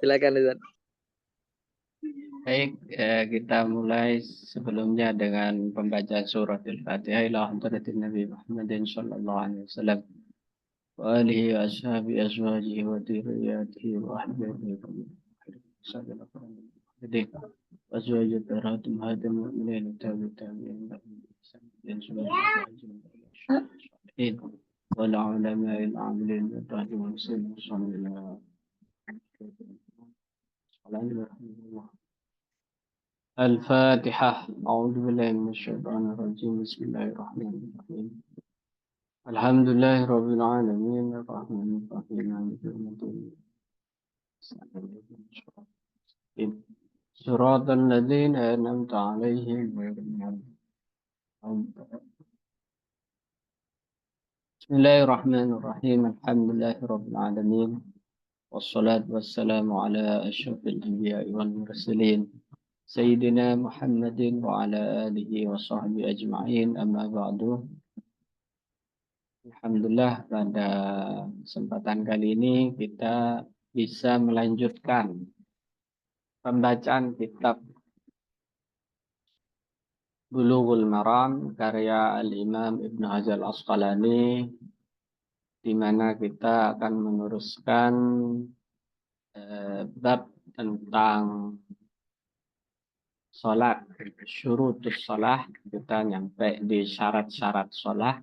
Silakan Ustaz. Baik, kita mulai sebelumnya dengan pembacaan surat Al-Fatihah ila hadratin Nabi Muhammadin sallallahu alaihi wasallam wa alihi wa ashabihi azwajihi wa dhurriyyatihi wa ahlihi jadi azwajul taratum hadam mu'minin tabi'in dan salihin wal ulama'il amilin wa tahdhim sallallahu الفاتحة أعوذ بالله من الشيطان الرجيم بسم الله الرحمن الرحيم الحمد لله رب العالمين الرحمن الرحيم مالك يوم الدين صراط الذين أنعمت عليهم غير المغضوب بسم الله الرحمن الرحيم الحمد لله رب العالمين والصلاة والسلام على أشرف الأنبياء والمرسلين Sayyidina Muhammadin wa ala alihi wa sahbihi ajma'in amma ba'du. Alhamdulillah pada kesempatan kali ini kita bisa melanjutkan pembacaan kitab Bulughul Maram karya Al-Imam Ibn Hajar Al-Asqalani, di mana kita akan meneruskan bab tentang sholat, syurutus sholat. Kita nyampe di syarat-syarat sholat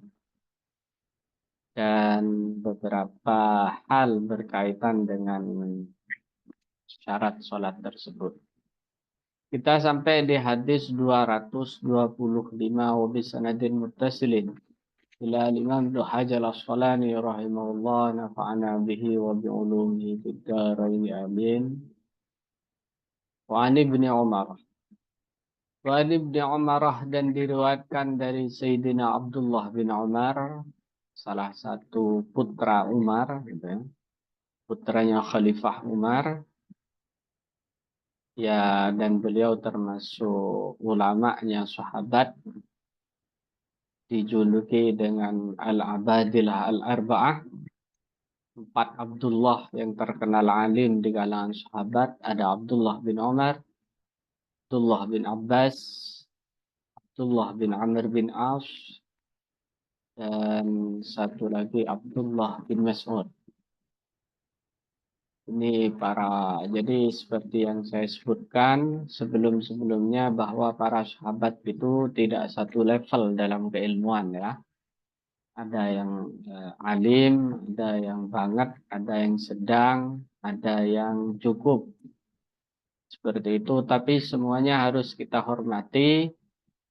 dan beberapa hal berkaitan dengan syarat sholat tersebut. Kita sampai di hadis 225 wa bisanadin muttasilin ila Imam Ibnu Hajar Al-Asqalani rahimahullah nafa'ana bihi wa bi'ulumihi fid dharain amin. Wa an Ibnu Umar dan diriwayatkan dari Sayyidina Abdullah bin Umar, salah satu putra Umar, gitu ya. Putranya Khalifah Umar, ya, dan beliau termasuk ulamanya sahabat, dijuluki dengan Al-Abadilah Al-Arba'ah, 4 Abdullah yang terkenal alim di kalangan sahabat. Ada Abdullah bin Umar, Abdullah bin Abbas, Abdullah bin Amr bin As, dan satu lagi Abdullah bin Mas'ud. Ini jadi seperti yang saya sebutkan sebelum-sebelumnya bahwa para sahabat itu tidak satu level dalam keilmuan, ya. Ada yang alim, ada yang banget, ada yang sedang, ada yang cukup. Seperti itu, tapi semuanya harus kita hormati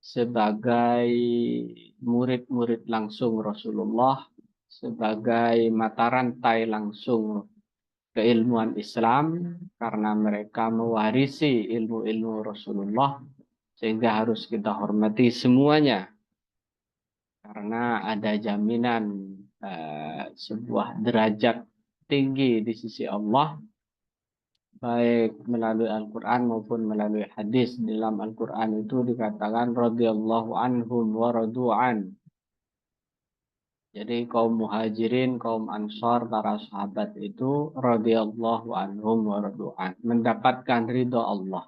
sebagai murid-murid langsung Rasulullah, sebagai mata rantai langsung keilmuan Islam, karena mereka mewarisi ilmu-ilmu Rasulullah, sehingga harus kita hormati semuanya, karena ada jaminan sebuah derajat tinggi di sisi Allah, baik melalui Al-Quran maupun melalui hadis. Dalam Al-Quran itu dikatakan radhiyallahu anhum wa radu'an. Jadi kaum muhajirin, kaum ansar, para sahabat itu radhiyallahu anhum wa radu'an, mendapatkan ridho Allah,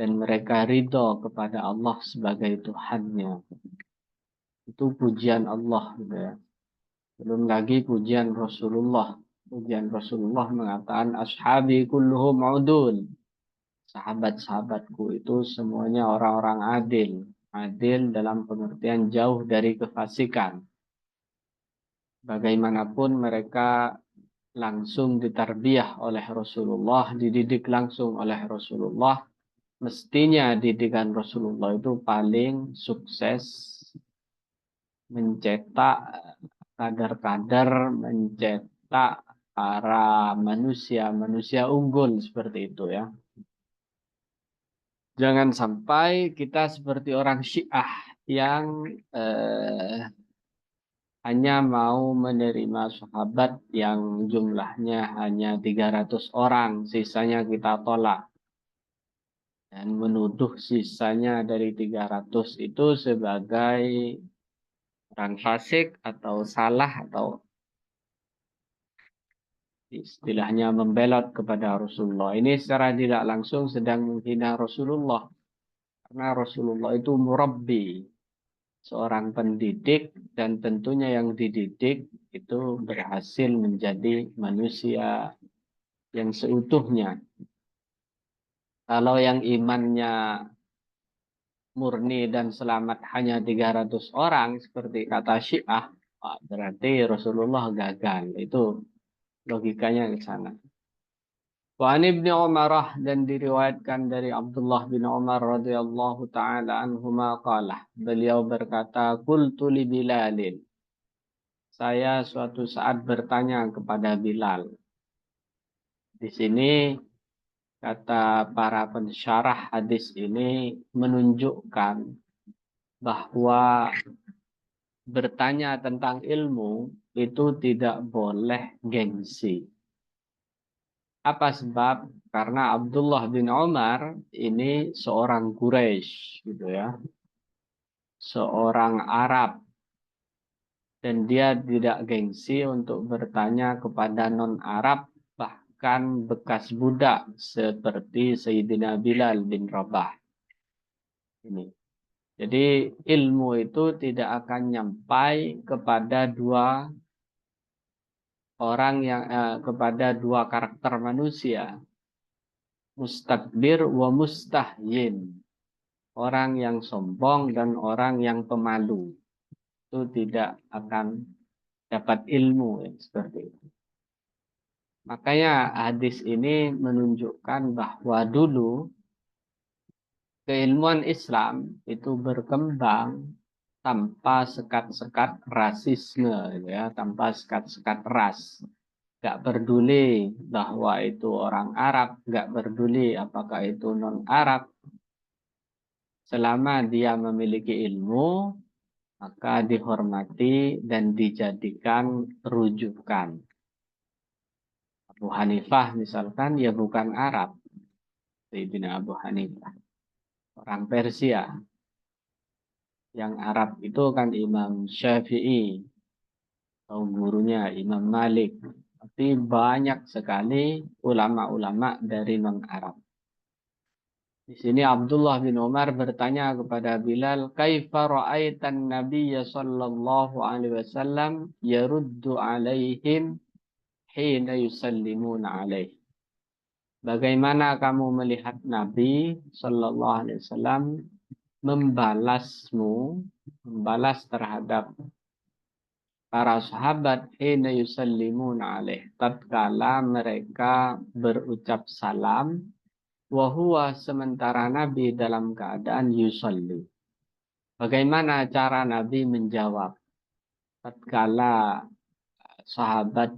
dan mereka ridho kepada Allah sebagai Tuhannya. Itu pujian Allah, gitu ya. Belum lagi pujian Rasulullah. Pujian Rasulullah mengatakan ashabi kulluhum udul. Sahabat-sahabatku itu semuanya orang-orang adil. Adil dalam pengertian jauh dari kefasikan. Bagaimanapun mereka langsung ditarbiyah oleh Rasulullah, dididik langsung oleh Rasulullah. Mestinya didikan Rasulullah itu paling sukses mencetak kader-kader, mencetak para manusia unggul seperti itu, ya. Jangan sampai kita seperti orang Syiah yang hanya mau menerima sahabat yang jumlahnya hanya 300 orang, sisanya kita tolak. Dan menuduh sisanya dari 300 itu sebagai orang fasik atau salah atau istilahnya membelot kepada Rasulullah. Ini secara tidak langsung sedang menghina Rasulullah. Karena Rasulullah itu murabbi, seorang pendidik, dan tentunya yang dididik itu berhasil menjadi manusia yang seutuhnya. Kalau yang imannya murni dan selamat hanya 300 orang seperti kata Syiah, berarti Rasulullah gagal. Itu logikanya ke sana. Wa an Ibnu Umar, dan diriwayatkan dari Abdullah bin Umar radhiyallahu taala anhuma qala, beliau berkata, qultu li Bilalin, saya suatu saat bertanya kepada Bilal. Di sini kata para pensyarah hadis ini menunjukkan bahwa bertanya tentang ilmu itu tidak boleh gengsi. Apa sebab? Karena Abdullah bin Umar ini seorang Quraisy, gitu ya, seorang Arab, dan dia tidak gengsi untuk bertanya kepada non-Arab, bahkan bekas budak seperti Sayyidina Bilal bin Rabah. Ini. Jadi ilmu itu tidak akan nyampai kepada kepada dua karakter manusia, mustakbir wa mustahyin, orang yang sombong dan orang yang pemalu. Itu tidak akan dapat ilmu ya, seperti itu. Makanya hadis ini menunjukkan bahwa dulu keilmuan Islam itu berkembang tanpa sekat-sekat rasisme, ya, tanpa sekat-sekat ras. Gak peduli bahwa itu orang Arab, gak peduli apakah itu non-Arab. Selama dia memiliki ilmu, maka dihormati dan dijadikan rujukan. Abu Hanifah misalkan, ya bukan Arab. Sayyidina Abu Hanifah, orang Persia. Yang Arab itu kan Imam Syafi'i, atau gurunya Imam Malik. Tapi banyak sekali ulama-ulama dari non-Arab. Di sini Abdullah bin Umar bertanya kepada Bilal, "Kaifa ra'aitan Nabiyya sallallahu alaihi wasallam yaruddu alaihim hina yusallimuna alaih?" Bagaimana kamu melihat Nabi sallallahu alaihi wasallam membalas terhadap para sahabat hina yusallimuna alaih, tatkala mereka berucap salam, wa huwa, sementara Nabi dalam keadaan yusalli. Bagaimana cara Nabi menjawab tatkala sahabat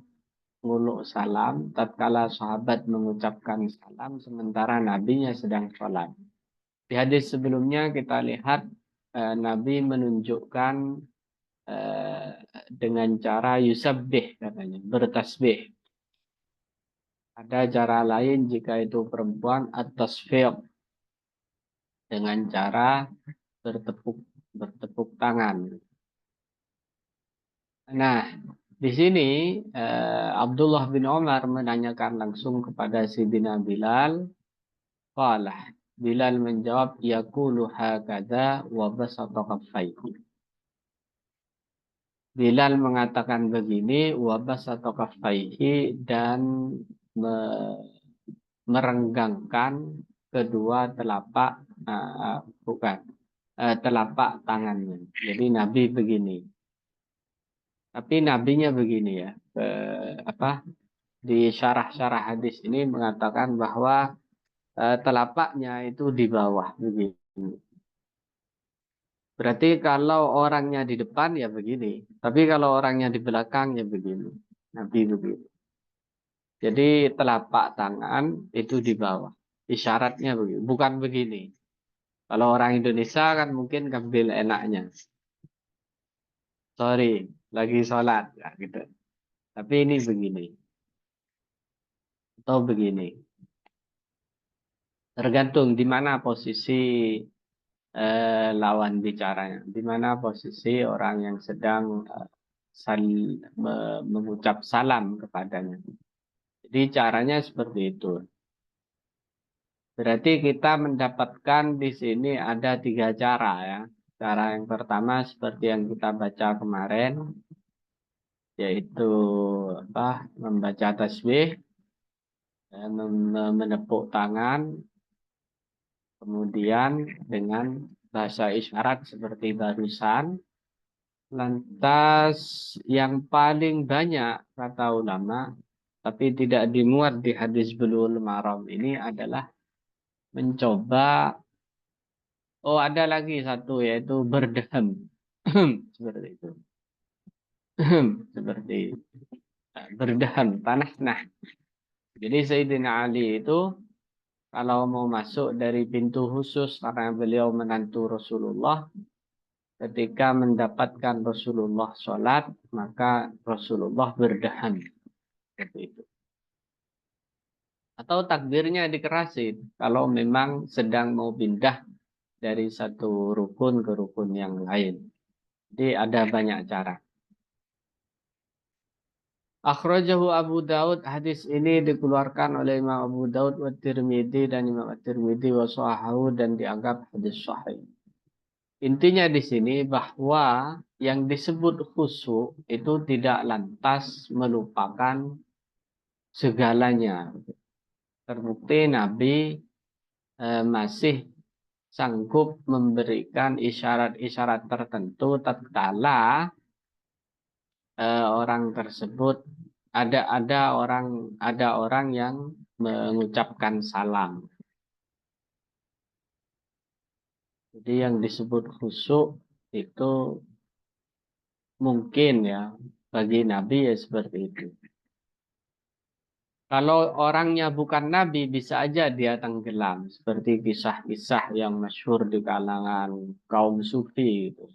nguluk salam, tatkala sahabat mengucapkan salam sementara nabinya sedang sholat. Di hadis sebelumnya kita lihat Nabi menunjukkan dengan cara yusabbih, katanya bertasbih. Ada cara lain jika itu perempuan, at-tasfiq, dengan cara bertepuk tangan. Nah, di sini Abdullah bin Umar menanyakan langsung kepada Sayyidina Bilal. Qala, Bilal menjawab, yaqulu hakadha wa basata kaffaihi. Bilal mengatakan begini, wa basata kaffaihi, dan merenggangkan kedua telapak telapak tangannya. Jadi Nabi begini. Tapi nabinya begini ya. Di syarah-syarah hadis ini mengatakan bahwa telapaknya itu di bawah begini. Berarti kalau orangnya di depan ya begini. Tapi kalau orangnya di belakang ya begini. Nabi begini. Jadi telapak tangan itu di bawah. Isyaratnya begini. Bukan begini. Kalau orang Indonesia kan mungkin ngambil enaknya. Sorry, lagi sholat. Ya, gitu. Tapi ini begini. Atau begini. Tergantung di mana posisi lawan bicaranya. Di mana posisi orang yang sedang mengucap salam kepadanya. Jadi caranya seperti itu. Berarti kita mendapatkan di sini ada 3 cara ya. Cara yang pertama seperti yang kita baca kemarin, yaitu membaca tasbih, menepuk tangan, kemudian dengan bahasa isyarat seperti barusan. Lantas yang paling banyak kata ulama, tapi tidak dimuat di hadis Bulughul Maram ini adalah mencoba, oh ada lagi satu yaitu berdeham. Seperti itu. Seperti berdeham, tanah. Nah, jadi Sayyidina Ali itu kalau mau masuk dari pintu khusus karena beliau menantu Rasulullah, ketika mendapatkan Rasulullah sholat, maka Rasulullah berdeham. Seperti itu. Atau takbirnya dikerasin kalau memang sedang mau pindah dari satu rukun ke rukun yang lain. Jadi ada banyak cara. Akhrajahu Abu Daud, hadis ini dikeluarkan oleh Imam Abu Daud wa Tirmidzi, dan Imam At-Tirmidzi wa sahahu, dan dianggap hadis sahih. Intinya di sini bahwa yang disebut khusyuk itu tidak lantas melupakan segalanya. Terbukti Nabi masih sanggup memberikan isyarat-isyarat tertentu tatkala orang tersebut ada orang yang mengucapkan salam. Jadi yang disebut khusyuk itu mungkin ya bagi Nabi ya seperti itu. Kalau orangnya bukan Nabi bisa aja dia tenggelam seperti kisah-kisah yang masyhur di kalangan kaum sufi gitu.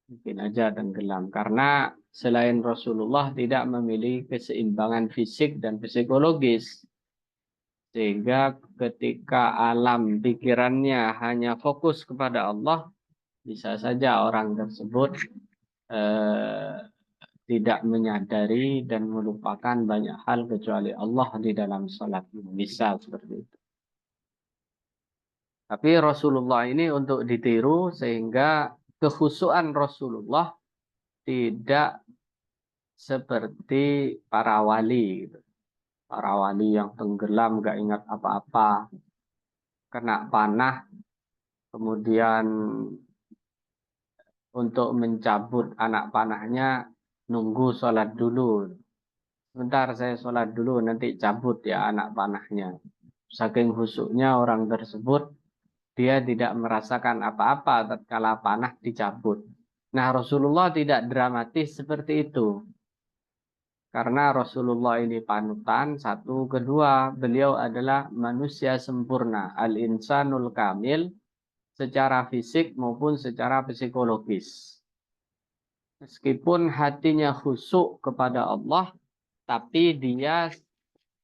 Mungkin aja tenggelam karena selain Rasulullah tidak memiliki keseimbangan fisik dan psikologis, sehingga ketika alam pikirannya hanya fokus kepada Allah, bisa saja orang tersebut eh, tidak menyadari dan melupakan banyak hal kecuali Allah di dalam salat. Bisa seperti itu. Tapi Rasulullah ini untuk ditiru sehingga kekhusyuan Rasulullah tidak seperti para wali gitu. Para wali yang tenggelam gak ingat apa-apa, kena panah, kemudian untuk mencabut anak panahnya nunggu sholat dulu. Sebentar saya sholat dulu nanti cabut ya anak panahnya. Saking khusyuknya orang tersebut, dia tidak merasakan apa-apa tatkala panah dicabut. Nah, Rasulullah tidak dramatis seperti itu. Karena Rasulullah ini panutan, satu, kedua, beliau adalah manusia sempurna, al-insanul kamil, secara fisik maupun secara psikologis. Meskipun hatinya khusyuk kepada Allah, tapi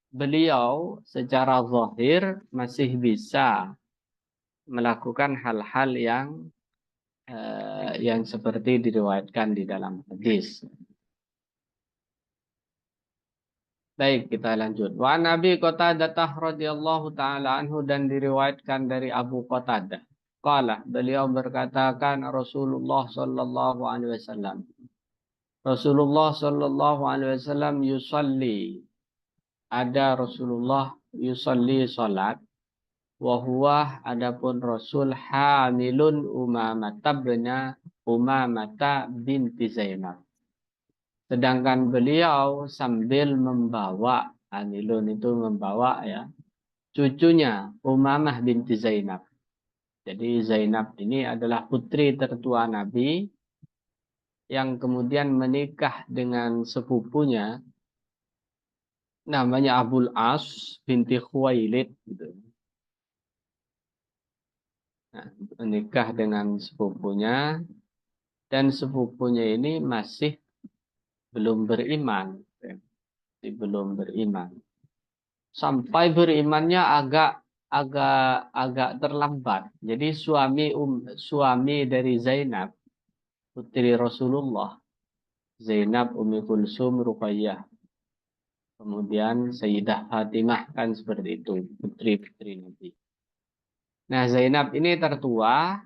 beliau secara zahir masih bisa melakukan hal-hal yang seperti diriwayatkan di dalam hadis. Baik, kita lanjut. Wa Nabi Qatadah radhiyallahu taala anhu, dan diriwayatkan dari Abu Qatadah. Qala, beliau berkatakan Rasulullah sallallahu alaihi wasallam. Rasulullah sallallahu alaihi wasallam yusalli. Ada Rasulullah yusalli salat. Wa huwa, adapun Rasul hamilun Umamata binti Zainab. Sedangkan beliau sambil membawa, hamilun itu membawa ya, cucunya Umamah binti Zainab. Jadi Zainab ini adalah putri tertua Nabi yang kemudian menikah dengan sepupunya namanya Abul As binti Khuwailid gitu. Nah, menikah dengan sepupunya, dan sepupunya ini masih belum beriman, belum beriman. Sampai berimannya agak terlambat. Jadi suami dari Zainab, putri Rasulullah, Zainab, Ummi Kulsum, Ruqayyah, Kemudian Sayyidah Fatimah kan seperti itu, putri-putri Nabi. Nah, Zainab ini tertua,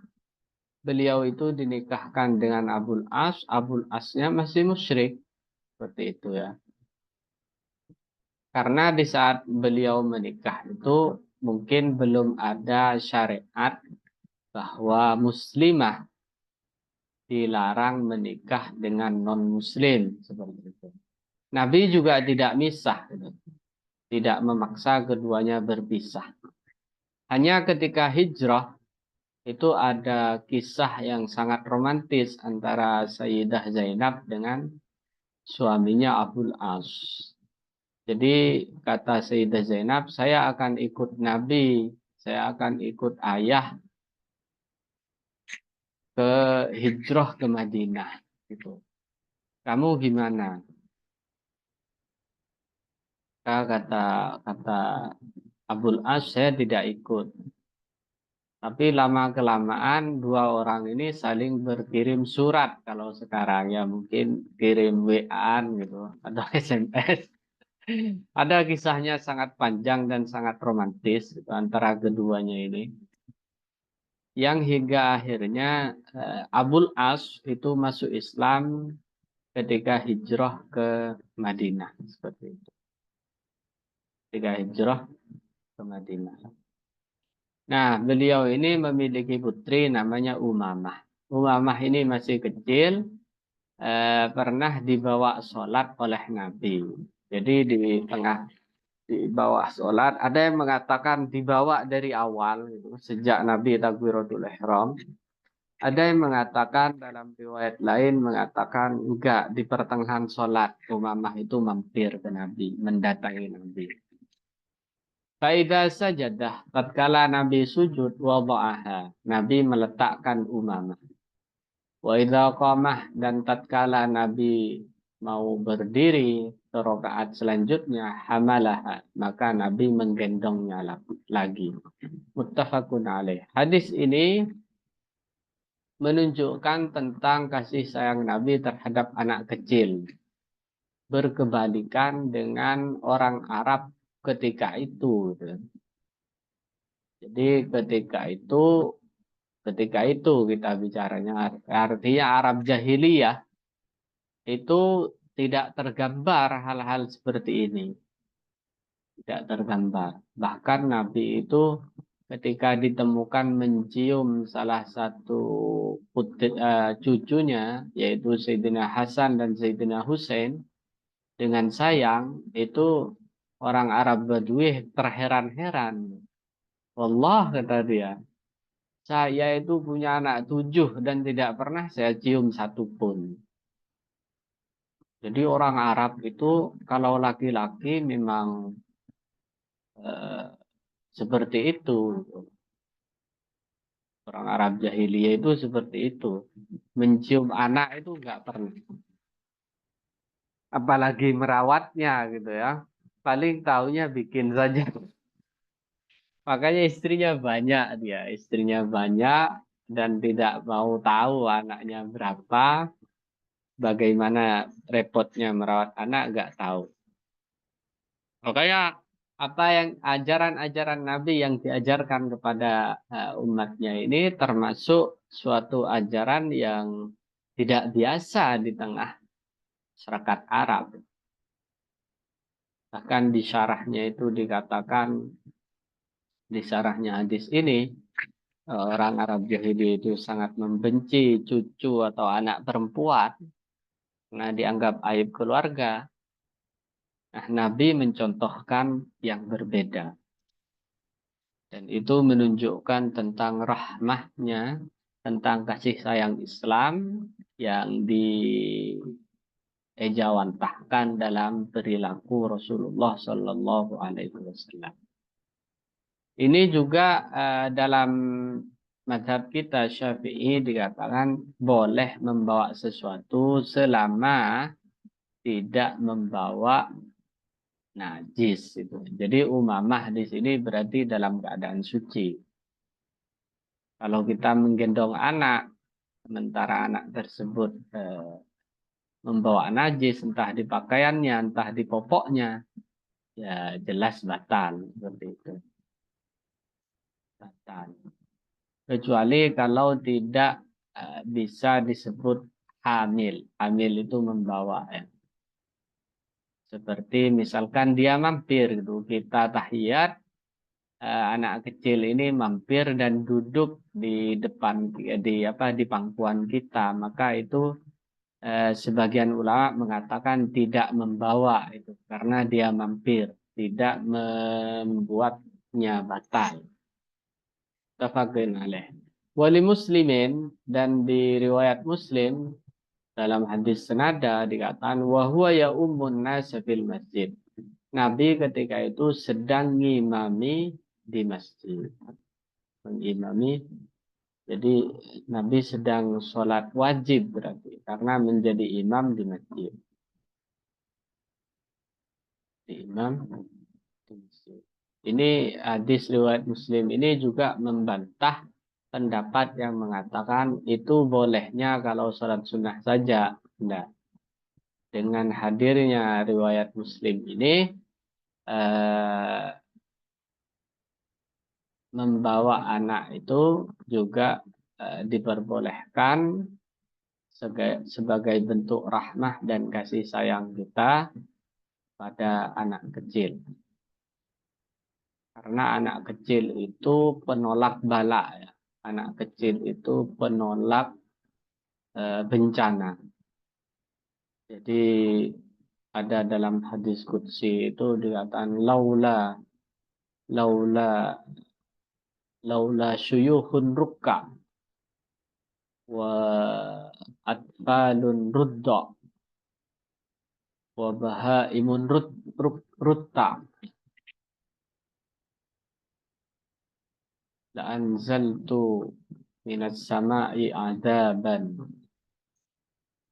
beliau itu dinikahkan dengan Abul As, Abul Asnya masih musyrik, seperti itu ya. Karena di saat beliau menikah itu mungkin belum ada syariat bahwa muslimah dilarang menikah dengan non-muslim seperti itu. Nabi juga tidak misah, gitu. Tidak memaksa keduanya berpisah. Hanya ketika hijrah itu ada kisah yang sangat romantis antara Sayyidah Zainab dengan suaminya Abul As. Jadi kata Sayyidah Zainab, saya akan ikut Nabi, saya akan ikut ayah ke hijrah ke Madinah. Gitu. Kamu gimana? Kata kata Abul As, saya tidak ikut. Tapi lama-kelamaan dua orang ini saling berkirim surat. Kalau sekarang ya mungkin kirim WA-an gitu atau SMS. Ada kisahnya sangat panjang dan sangat romantis gitu, antara keduanya ini. Yang hingga akhirnya Abul As itu masuk Islam ketika hijrah ke Madinah. Seperti itu. Ketika hijrah ke Madinah. Nah, beliau ini memiliki putri namanya Umamah. Umamah ini masih kecil, pernah dibawa sholat oleh Nabi. Jadi di tengah dibawa sholat, ada yang mengatakan dibawa dari awal, gitu, sejak Nabi Takbiratul Ihram. Ada yang mengatakan dalam riwayat lain mengatakan enggak, di pertengahan sholat Umamah itu mampir ke Nabi, mendatangi Nabi. Faidah sajadah, tatkala Nabi sujud, wada'aha. Nabi meletakkan Umamah. Wa idza qamah, dan tatkala Nabi mau berdiri ke rakaat selanjutnya, hamalaha, maka Nabi menggendongnya lagi. Muttafaqun alaih. Hadis ini menunjukkan tentang kasih sayang Nabi terhadap anak kecil. Berkebalikan dengan orang Arab ketika itu. Jadi ketika itu kita bicaranya, artinya Arab jahiliyah itu tidak tergambar hal-hal seperti ini. Tidak tergambar. Bahkan Nabi itu ketika ditemukan mencium salah satu cucunya, yaitu Sayyidina Hasan dan Sayyidina Husain, dengan sayang, itu orang Arab Badui terheran-heran. Allah, kata dia, saya itu punya anak 7 dan tidak pernah saya cium satupun. Jadi orang Arab itu kalau laki-laki memang eh, seperti itu. Orang Arab jahiliyah itu seperti itu. Mencium anak itu nggak pernah. Apalagi merawatnya gitu ya. Paling taunya bikin saja. Makanya istrinya banyak dia. Istrinya banyak dan tidak mau tahu anaknya berapa. Bagaimana repotnya merawat anak nggak tahu. Makanya apa yang ajaran-ajaran Nabi yang diajarkan kepada umatnya ini termasuk suatu ajaran yang tidak biasa di tengah masyarakat Arab. Bahkan di syarahnya itu dikatakan, di syarahnya hadis ini, orang Arab Yahudi itu sangat membenci cucu atau anak perempuan karena dianggap aib keluarga. Nah, Nabi mencontohkan yang berbeda. Dan itu menunjukkan tentang rahmahnya, tentang kasih sayang Islam yang diejawantahkan dalam perilaku Rasulullah Shallallahu Alaihi Wasallam. Ini juga dalam mazhab kita Syafi'i dikatakan boleh membawa sesuatu selama tidak membawa najis itu. Jadi umamah di sini berarti dalam keadaan suci. Kalau kita menggendong anak, sementara anak tersebut membawa najis, entah di pakaiannya, entah di popoknya, ya jelas batal seperti itu. Batal. Kecuali kalau tidak bisa disebut hamil. Hamil itu membawa ya. Seperti misalkan dia mampir gitu, kita tahiyat, anak kecil ini mampir dan duduk di depan di pangkuan kita, maka itu sebagian ulama mengatakan tidak membawa itu karena dia mampir, tidak membuatnya batal. Tafaqun alaih. Wali muslimin, dan di riwayat Muslim dalam hadis senada dikatakan wa huwa ya ummun nas fil masjid. Nabi ketika itu sedang ngimami di masjid. Mengimami, jadi Nabi sedang sholat wajib berarti karena menjadi imam di masjid. Di imam di masjid. Ini hadis riwayat Muslim ini juga membantah pendapat yang mengatakan itu bolehnya kalau sholat sunnah saja. Tidak. Dengan hadirnya riwayat Muslim ini, eh, membawa anak itu juga diperbolehkan sebagai bentuk rahmah dan kasih sayang kita pada anak kecil. Karena anak kecil itu penolak bala ya. Anak kecil itu penolak bencana. Jadi ada dalam hadis qudsi itu dikatakan laula syuyuhun rukka wa atfalun rudda wa bahaimun rutta la anzaltu minas sama'i adaban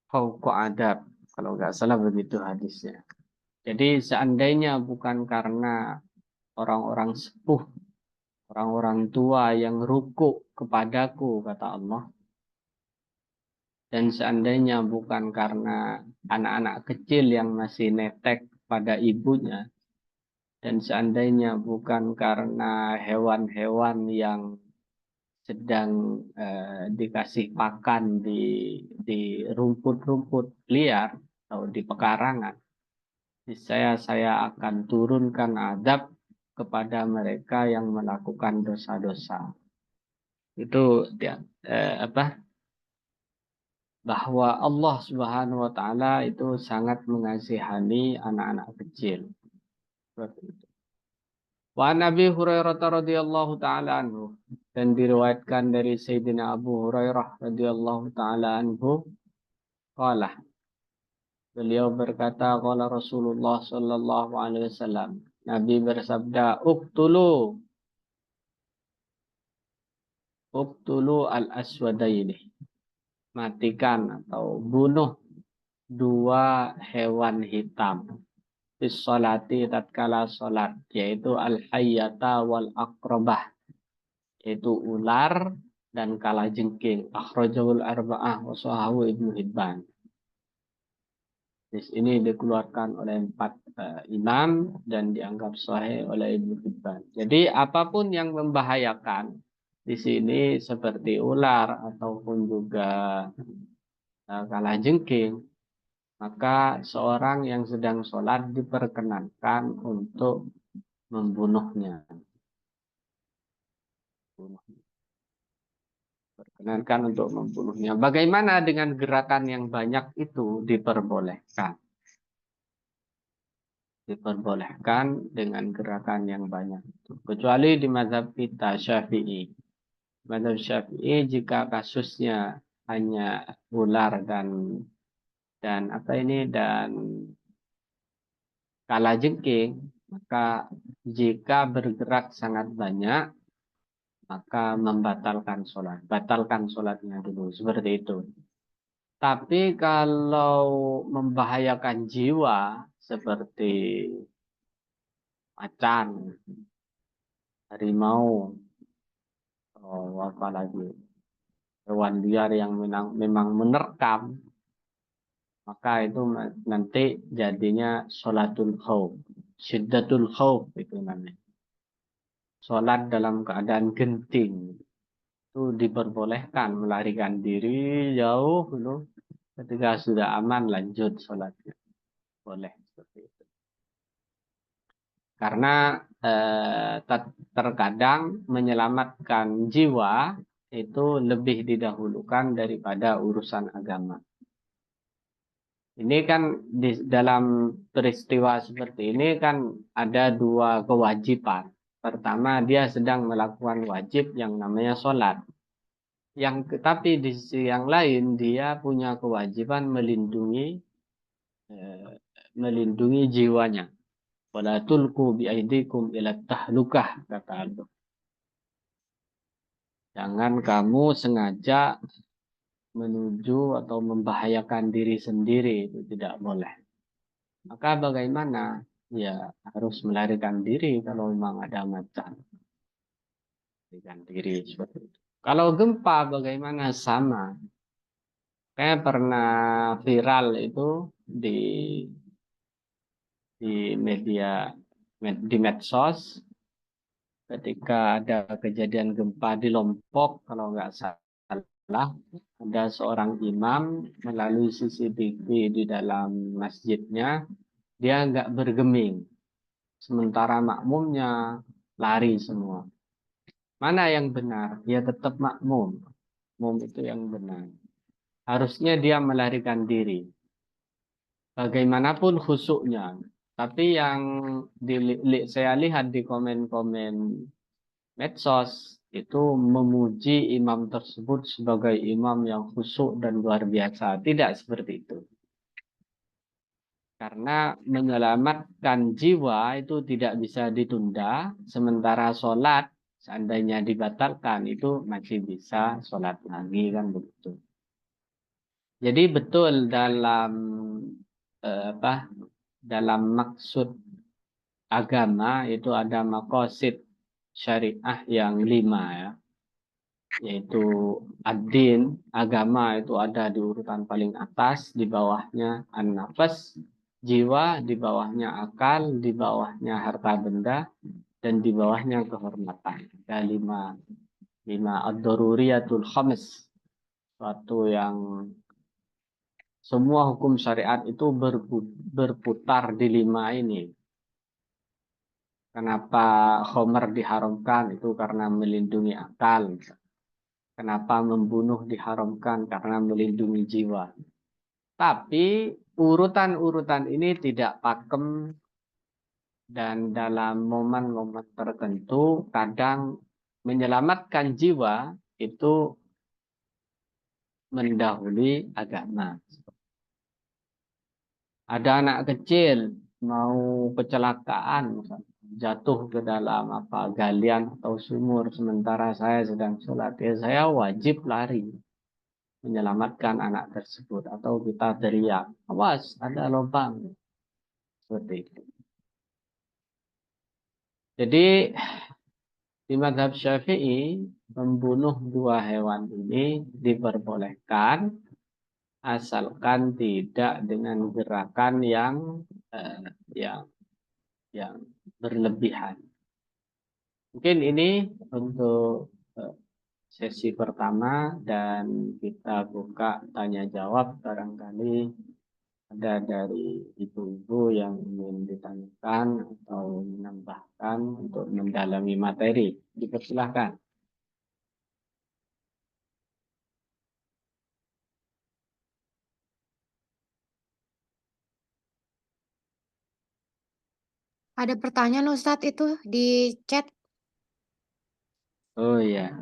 fauqa adab, kalau nggak salah begitu hadisnya. Jadi seandainya bukan karena orang-orang sepuh, orang-orang tua yang rukuk kepadaku, kata Allah, dan seandainya bukan karena anak-anak kecil yang masih netek pada ibunya, dan seandainya bukan karena hewan-hewan yang sedang dikasih pakan di rumput-rumput liar atau di pekarangan, saya akan turunkan azab kepada mereka yang melakukan dosa-dosa. Itu dia, bahwa Allah Subhanahu wa taala itu sangat mengasihani anak-anak kecil. Seperti itu. Wa Nabi Hurairah radhiyallahu taala anhu, dan diriwayatkan dari Sayyidina Abu Hurairah radhiyallahu taala anhu, qala, beliau berkata, qala Rasulullah sallallahu alaihi wasallam, Nabi bersabda, uktulu al-aswadaini, matikan atau bunuh dua hewan hitam bis salati tatkala salat, yaitu al-hayyata wal aqrabah, yaitu ular dan kalajengking. Akhrajahul arba'ah wa sahahu Ibnu Hibban. Hadis ini dikeluarkan oleh 4 imam dan dianggap sahih oleh Ibnu Hibban. Jadi apapun yang membahayakan di sini seperti ular ataupun juga kalajengking, maka seorang yang sedang sholat diperkenankan untuk membunuhnya. Perkenankan untuk membunuhnya. Bagaimana dengan gerakan yang banyak itu? Diperbolehkan. Diperbolehkan dengan gerakan yang banyak itu. Kecuali di mazhab kita Syafi'i. Mazhab Syafi'i jika kasusnya hanya ular dan kalajengking, maka jika bergerak sangat banyak, maka membatalkan sholat. Batalkan sholatnya dulu. Seperti itu. Tapi kalau membahayakan jiwa seperti macan, harimau, atau apa lagi, hewan liar yang memang menerkam, maka itu nanti jadinya sholatul khauf, syiddatul khauf itu namanya. Sholat dalam keadaan genting itu diperbolehkan melarikan diri jauh dulu, ketika sudah aman lanjut sholatnya, boleh seperti itu. Karena terkadang menyelamatkan jiwa itu lebih didahulukan daripada urusan agama. Ini kan dalam peristiwa seperti ini kan ada dua kewajiban. Pertama, dia sedang melakukan wajib yang namanya sholat. Tapi di sisi yang lain dia punya kewajiban eh, melindungi jiwanya. Wala tulku biaidikum ila tahlukah, kata Allah. Jangan kamu sengaja menuju atau membahayakan diri sendiri, itu tidak boleh. Maka bagaimana? Ya harus melarikan diri kalau memang ada macan. Melarikan diri seperti itu. Kalau gempa bagaimana? Sama. Kayak pernah viral itu di media, di medsos, ketika ada kejadian gempa di Lombok, kalau nggak salah, ada seorang imam melalui CCTV di dalam masjidnya, dia nggak bergeming, sementara makmumnya lari semua. Mana yang benar? Dia tetap makmum. Makmum itu yang benar. Harusnya dia melarikan diri. Bagaimanapun khusyuknya. Tapi yang saya lihat di komen-komen medsos itu memuji imam tersebut sebagai imam yang khusyuk dan luar biasa. Tidak seperti itu. Karena menyelamatkan jiwa itu tidak bisa ditunda, sementara sholat seandainya dibatalkan itu masih bisa sholat lagi, kan begitu. Jadi betul dalam dalam maksud agama itu ada maqasid syariah yang 5 ya, yaitu ad-din, agama itu ada di urutan paling atas, di bawahnya an-nafas, jiwa, di bawahnya akal, di bawahnya harta benda, dan di bawahnya kehormatan. Ada lima ad-daruriyatul khams, suatu yang semua hukum syariat itu berputar di 5 ini. Kenapa khomer diharamkan? Itu karena melindungi akal. Kenapa membunuh diharamkan? Karena melindungi jiwa. Tapi urutan-urutan ini tidak pakem, dan dalam momen-momen tertentu kadang menyelamatkan jiwa itu mendahului agama. Ada anak kecil mau kecelakaan, jatuh ke dalam galian atau sumur, sementara saya sedang sholat, ya saya wajib lari menyelamatkan anak tersebut, atau kita teriak, awas ada lubang, seperti itu. Jadi di mazhab Syafi'i membunuh 2 hewan ini diperbolehkan asalkan tidak dengan gerakan eh, yang yang berlebihan. Mungkin ini untuk sesi pertama, dan kita buka tanya jawab. Barangkali ada dari ibu-ibu yang ingin ditanyakan atau menambahkan untuk mendalami materi. Dipersilahkan. Ada pertanyaan Ustadz itu di chat. Oh ya,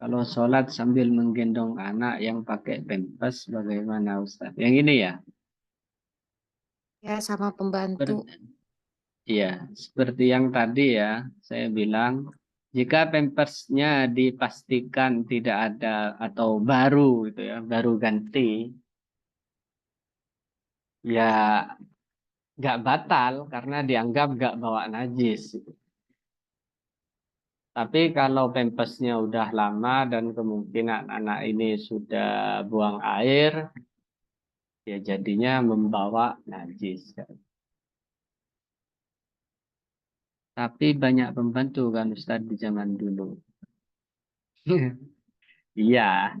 kalau sholat sambil menggendong anak yang pakai pampers bagaimana Ustaz? Yang ini ya? Ya, sama pembantu. Iya, seperti yang tadi ya, saya bilang, jika pampersnya dipastikan tidak ada atau baru gitu ya, baru ganti, ya nggak batal karena dianggap nggak bawa najis. Tapi kalau pampersnya udah lama dan kemungkinan anak ini sudah buang air, ya jadinya membawa najis. Tapi banyak pembantu kan Ustaz di zaman dulu. Iya,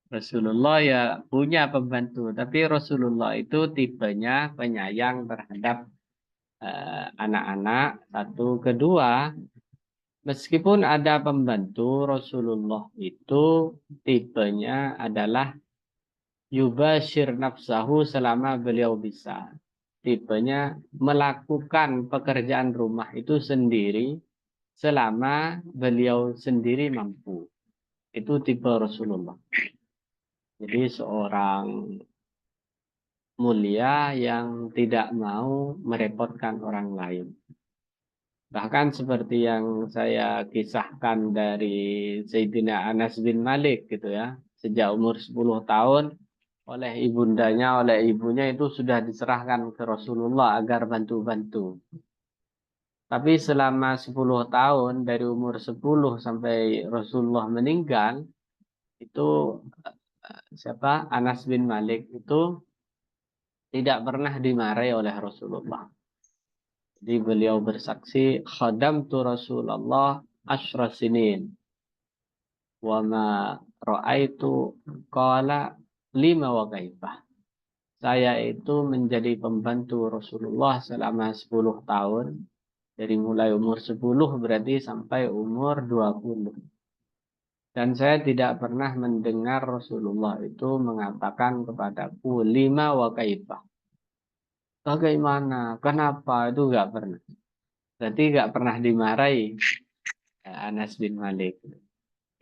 Rasulullah ya punya pembantu, tapi Rasulullah itu tipenya penyayang terhadap anak-anak. Satu, kedua, meskipun ada pembantu, Rasulullah itu tipenya adalah yubashir nafsahu selama beliau bisa. Tipenya melakukan pekerjaan rumah itu sendiri selama beliau sendiri mampu. Itu tipe Rasulullah. Jadi seorang mulia yang tidak mau merepotkan orang lain. Bahkan seperti yang saya kisahkan dari Sayyidina Anas bin Malik gitu ya. Sejak umur 10 tahun oleh ibundanya, oleh ibunya itu sudah diserahkan ke Rasulullah agar bantu-bantu. Tapi selama 10 tahun dari umur 10 sampai Rasulullah meninggal itu siapa Anas bin Malik itu tidak pernah dimarahi oleh Rasulullah. Jadi beliau bersaksi, khadamtu Rasulullah asyra sinin wa ma ra'aitu qala lima wa kaifah. Saya itu menjadi pembantu Rasulullah selama 10 tahun. Dari mulai umur 10 berarti sampai umur 20. Dan saya tidak pernah mendengar Rasulullah itu mengatakan kepadaku lima wa kaifah. Bagaimana? Kenapa? Itu enggak pernah. Berarti enggak pernah dimarahi Anas bin Malik.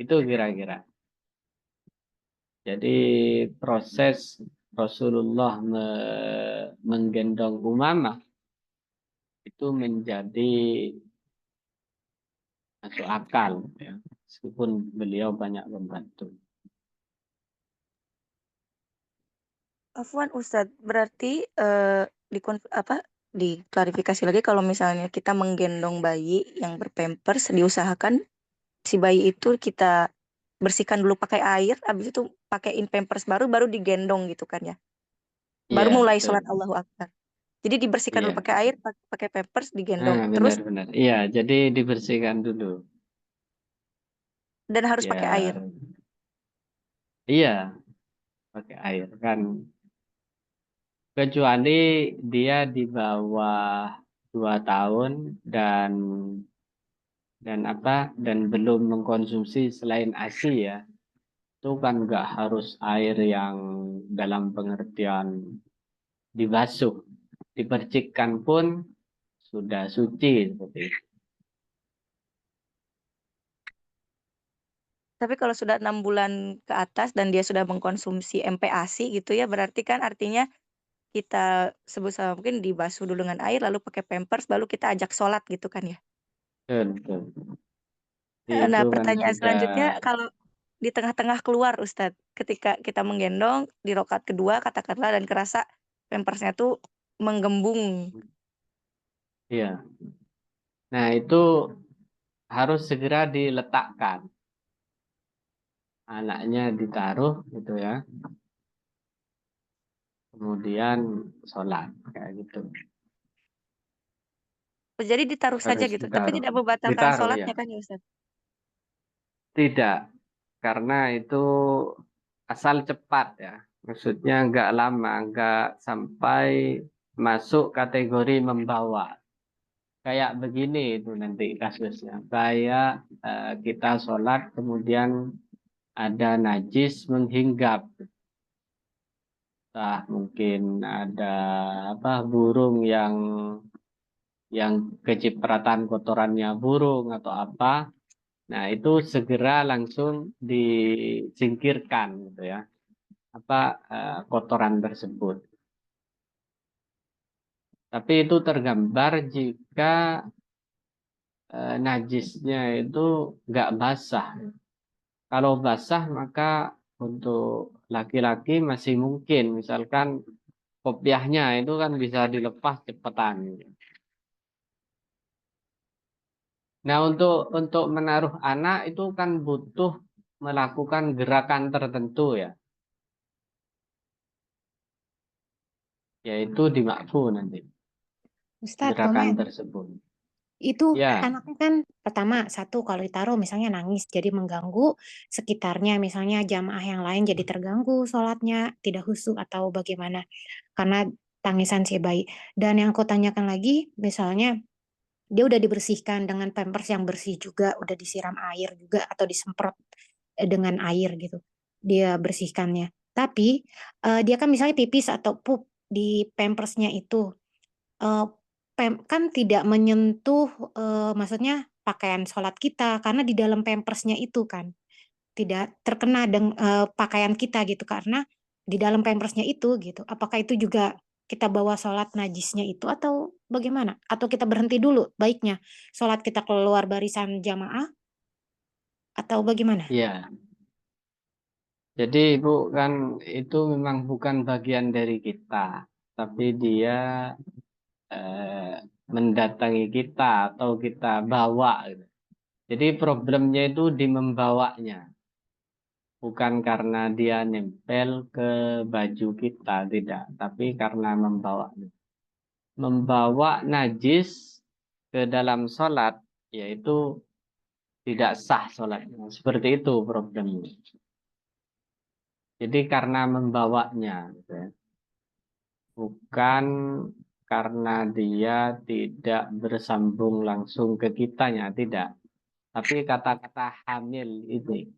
Itu kira-kira. Jadi proses Rasulullah menggendong Umamah itu menjadi masuk akal. Ya. Meskipun beliau banyak membantu. Afwan Ustadz, berarti diklarifikasi lagi kalau misalnya kita menggendong bayi yang berpampers, diusahakan si bayi itu kita bersihkan dulu pakai air, habis itu pakaiin pampers baru digendong gitu kan ya. Baru Iya, mulai betul. sholat Allahu Akbar. Jadi dibersihkan dulu Iya. pakai air, pakai pampers, digendong. Ah, Terus benar-benar. Iya, jadi dibersihkan dulu. dan harus pakai air. Biar iya, pakai air kan. Kecuali dia di bawah 2 tahun dan belum mengkonsumsi selain ASI ya. Itu kan nggak harus air yang dalam pengertian dibasuh, dipercikkan pun sudah suci seperti itu. Tapi kalau sudah 6 bulan ke atas dan dia sudah mengkonsumsi MPASI gitu ya, berarti kan artinya kita sebisa mungkin dibasuh dulu dengan air, lalu pakai pampers, baru kita ajak sholat gitu kan ya. Betul. Nah, Itu kan pertanyaan sudah selanjutnya, kalau di tengah-tengah keluar Ustadz, ketika kita menggendong di rokat kedua katakanlah dan kerasa pampersnya tuh menggembung. iya. Nah, itu harus segera diletakkan. Anaknya ditaruh gitu ya. Kemudian sholat kayak gitu. Jadi ditaruh saja Harus gitu, tapi ditaruh. tidak membatalkan Ditaruh ya. sholatnya kan ya Ustadz? Tidak, karena itu asal cepat ya. Maksudnya nggak lama, nggak sampai masuk kategori membawa. Kayak begini itu nanti kasusnya. Kayak kita sholat kemudian ada najis menghinggap. Nah, mungkin ada apa burung yang kecipratan kotorannya burung atau apa. Nah, itu segera langsung disingkirkan gitu ya. Apa kotoran tersebut. Tapi itu tergambar jika najisnya itu nggak basah. Kalau basah maka untuk laki-laki masih mungkin, misalkan kopiahnya itu kan bisa dilepas cepetan. Nah untuk menaruh anak itu kan butuh melakukan gerakan tertentu ya. yaitu dimakfu nanti Ustadz, gerakan komen. tersebut. Itu Ya, anaknya kan pertama satu kalau ditaruh misalnya nangis jadi mengganggu sekitarnya, misalnya jamaah yang lain jadi terganggu sholatnya, tidak khusyuk atau bagaimana karena tangisan si bayi. Dan yang aku tanyakan lagi misalnya dia udah dibersihkan dengan pampers yang bersih juga, udah disiram air juga atau disemprot dengan air gitu. Dia bersihkannya. Tapi dia kan misalnya pipis atau pup di pampersnya itu eh, kan tidak menyentuh maksudnya pakaian sholat kita karena di dalam pampersnya itu kan tidak terkena pakaian kita gitu karena di dalam pampersnya itu gitu. Apakah itu juga kita bawa sholat najisnya itu atau bagaimana? Atau kita berhenti dulu baiknya sholat kita keluar barisan jamaah atau bagaimana? ya. Jadi Ibu kan itu memang bukan bagian dari kita, tapi dia eh, mendatangi kita atau kita bawa gitu. Jadi problemnya itu di membawanya, bukan karena dia nempel ke baju kita, tidak, tapi karena membawanya. Membawa najis ke dalam sholat, yaitu tidak sah sholatnya. Seperti itu problemnya. Jadi karena membawanya, gitu ya. Bukan karena dia tidak bersambung langsung ke kitanya, tidak. Tapi kata-kata hamil itu,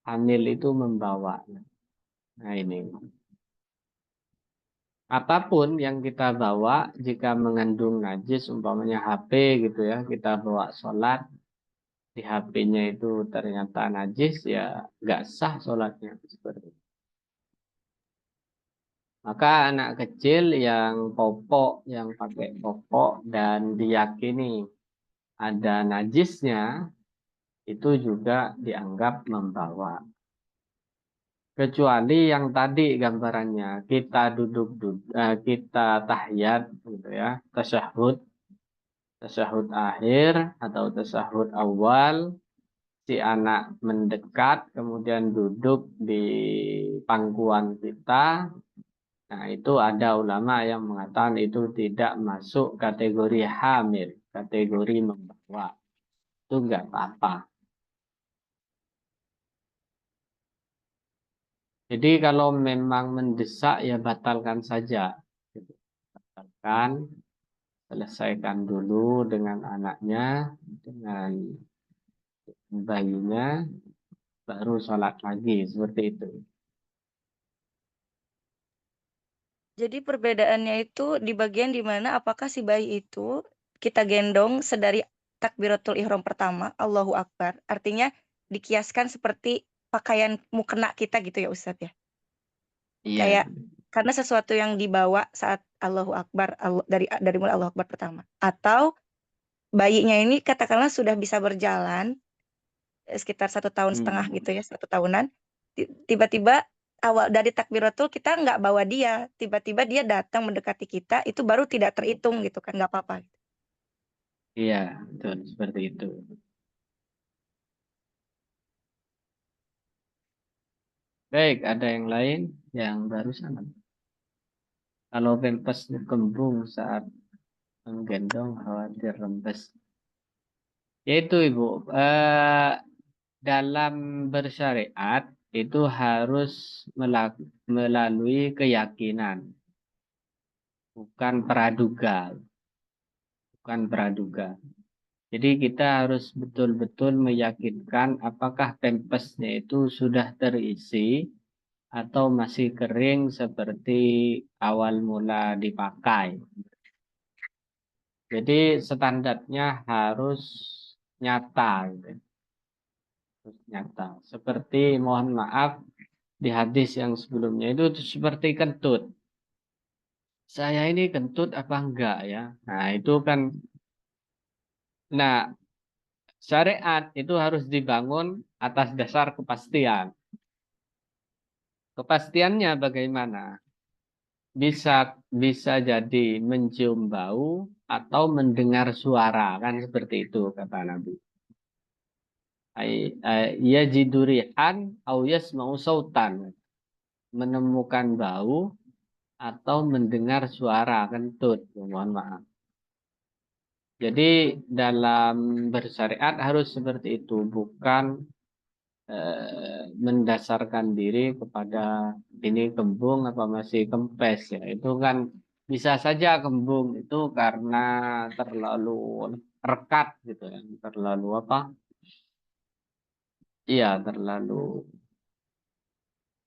hamil itu membawa. Nah ini, apapun yang kita bawa jika mengandung najis, umpamanya HP gitu ya, kita bawa sholat, di HP-nya itu ternyata najis, ya nggak sah sholatnya seperti itu. Maka anak kecil yang popok, yang pakai popok dan diyakini ada najisnya, itu juga dianggap membawa. Kecuali yang tadi gambarannya, kita kita tahiyat gitu ya, tasyahud, tasyahud akhir atau tasyahud awal, si anak mendekat kemudian duduk di pangkuan kita. Nah, itu ada ulama yang mengatakan itu tidak masuk kategori hamil, kategori membawa. Itu enggak apa-apa. Jadi kalau memang mendesak ya batalkan saja. Gitu. Batalkan, selesaikan dulu dengan anaknya, dengan bayinya, baru sholat lagi. Seperti itu. Jadi perbedaannya itu di bagian dimana apakah si bayi itu kita gendong sedari takbiratul ihram pertama, Allahu Akbar. Artinya dikiaskan seperti pakaian mukena kita gitu ya Ustadz ya. Iya. Kayak karena sesuatu yang dibawa saat Allahu Akbar dari mulai Allahu Akbar pertama. Atau bayinya ini katakanlah sudah bisa berjalan sekitar 1,5 tahun gitu ya, 1 tahunan. Tiba-tiba awal dari takbiratul kita nggak bawa dia, tiba-tiba dia datang mendekati kita, itu baru tidak terhitung gitu kan, nggak apa-apa. Iya, betul. Seperti itu. Baik, ada yang lain yang barusan. Kalau pempes kembung saat menggendong khawatir rembes. Yaitu Ibu, dalam bersyariat itu harus melalui keyakinan, bukan praduga, bukan praduga. Jadi kita harus betul-betul meyakinkan apakah pempesnya itu sudah terisi atau masih kering seperti awal mula dipakai. Jadi standarnya harus nyata, gitu. Harus nyata. Seperti mohon maaf di hadis yang sebelumnya itu seperti kentut. Saya ini kentut apa enggak ya? Nah itu kan, nah syariat itu harus dibangun atas dasar kepastian. Kepastiannya bagaimana? Bisa bisa jadi mencium bau atau mendengar suara, kan seperti itu kata Nabi. Yajidurihan au yasma'u sautan, menemukan bau atau mendengar suara kentut. Mohon maaf. Jadi dalam bersyariat harus seperti itu, bukan mendasarkan diri kepada ini kembung apa masih kempes ya. Itu kan bisa saja kembung itu karena terlalu rekat gitu ya, terlalu apa? Iya, terlalu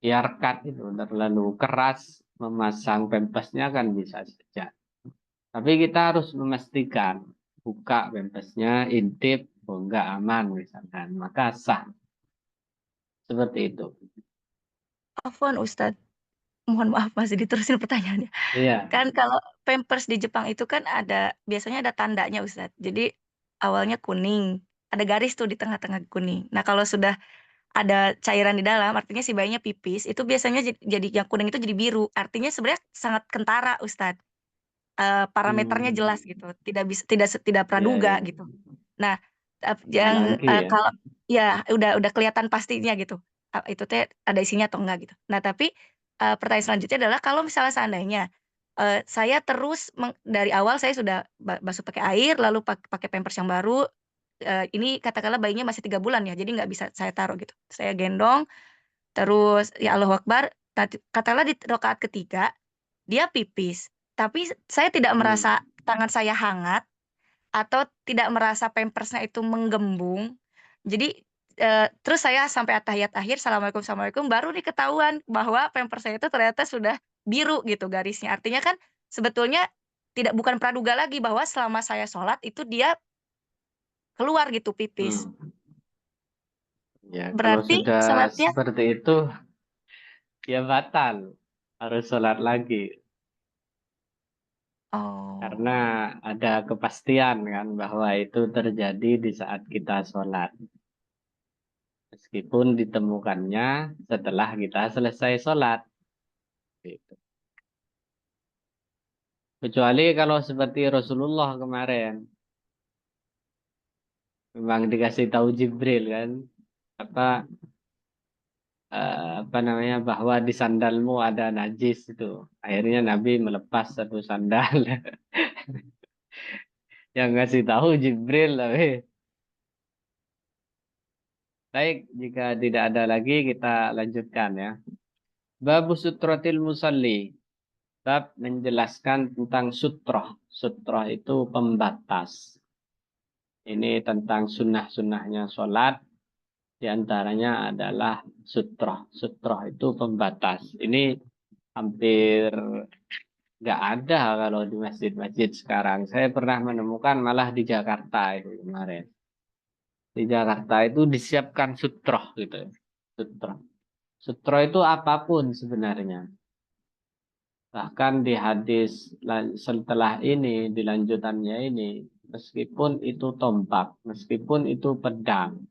ya rekat itu, terlalu keras memasang pempesnya kan bisa saja. Tapi kita harus memastikan buka pempesnya, intip, oh enggak aman misalkan, maka sah seperti itu. Afwan Ustadz, mohon maaf masih diterusin pertanyaannya. Iya. Kan kalau Pampers di Jepang itu kan biasanya ada tandanya Ustadz. Jadi awalnya kuning, ada garis tuh di tengah-tengah kuning. Nah kalau sudah ada cairan di dalam, artinya si bayinya pipis, itu biasanya jadi yang kuning itu jadi biru. Artinya sebenarnya sangat kentara Ustadz. Parameternya jelas Hmm. gitu, tidak Iya, praduga iya. gitu. Nah, yang Apalagi ya. kalau ya udah kelihatan pastinya gitu, itu teh ada isinya atau enggak gitu. Nah, tapi pertanyaan selanjutnya adalah kalau misalnya seandainya saya terus dari awal saya sudah basuh pakai air, lalu pakai pampers yang baru, ini katakanlah bayinya masih 3 bulan ya, jadi nggak bisa saya taruh gitu. Saya gendong, terus ya Allahu Akbar, katakanlah di rakaat ketiga dia pipis, tapi saya tidak Hmm. merasa tangan saya hangat atau tidak merasa pampersnya itu menggembung. Jadi terus saya sampai at-tahiyat akhir, assalamualaikum assalamualaikum, baru nih ketahuan bahwa pampers saya itu ternyata sudah biru gitu garisnya. Artinya kan sebetulnya bukan praduga lagi bahwa selama saya sholat itu dia keluar gitu pipis. Hmm. Ya, kalau Berarti sudah sholatnya seperti itu, ya batal. Harus sholat lagi. Karena oh. ada kepastian kan bahwa itu terjadi di saat kita sholat. Meskipun ditemukannya setelah kita selesai sholat. Gitu. Kecuali kalau seperti Rasulullah kemarin. Memang dikasih tahu Jibril kan. Apa apa namanya bahwa di sandalmu ada najis itu. Akhirnya Nabi melepas satu sandal. Yang ngasih tahu Jibril tapi baik jika tidak ada lagi kita lanjutkan ya. Babu sutratil musalli. Bab menjelaskan tentang sutroh. Sutroh itu pembatas. Ini tentang sunnah-sunnahnya sholat. Di antaranya adalah sutroh. Sutroh itu pembatas. Ini hampir nggak ada kalau di masjid-masjid sekarang. Saya pernah menemukan malah di Jakarta itu kemarin. Di Jakarta itu disiapkan sutroh gitu. Sutroh. Sutroh itu apapun sebenarnya. Bahkan di hadis setelah ini, di lanjutannya ini, meskipun itu tombak, meskipun itu pedang,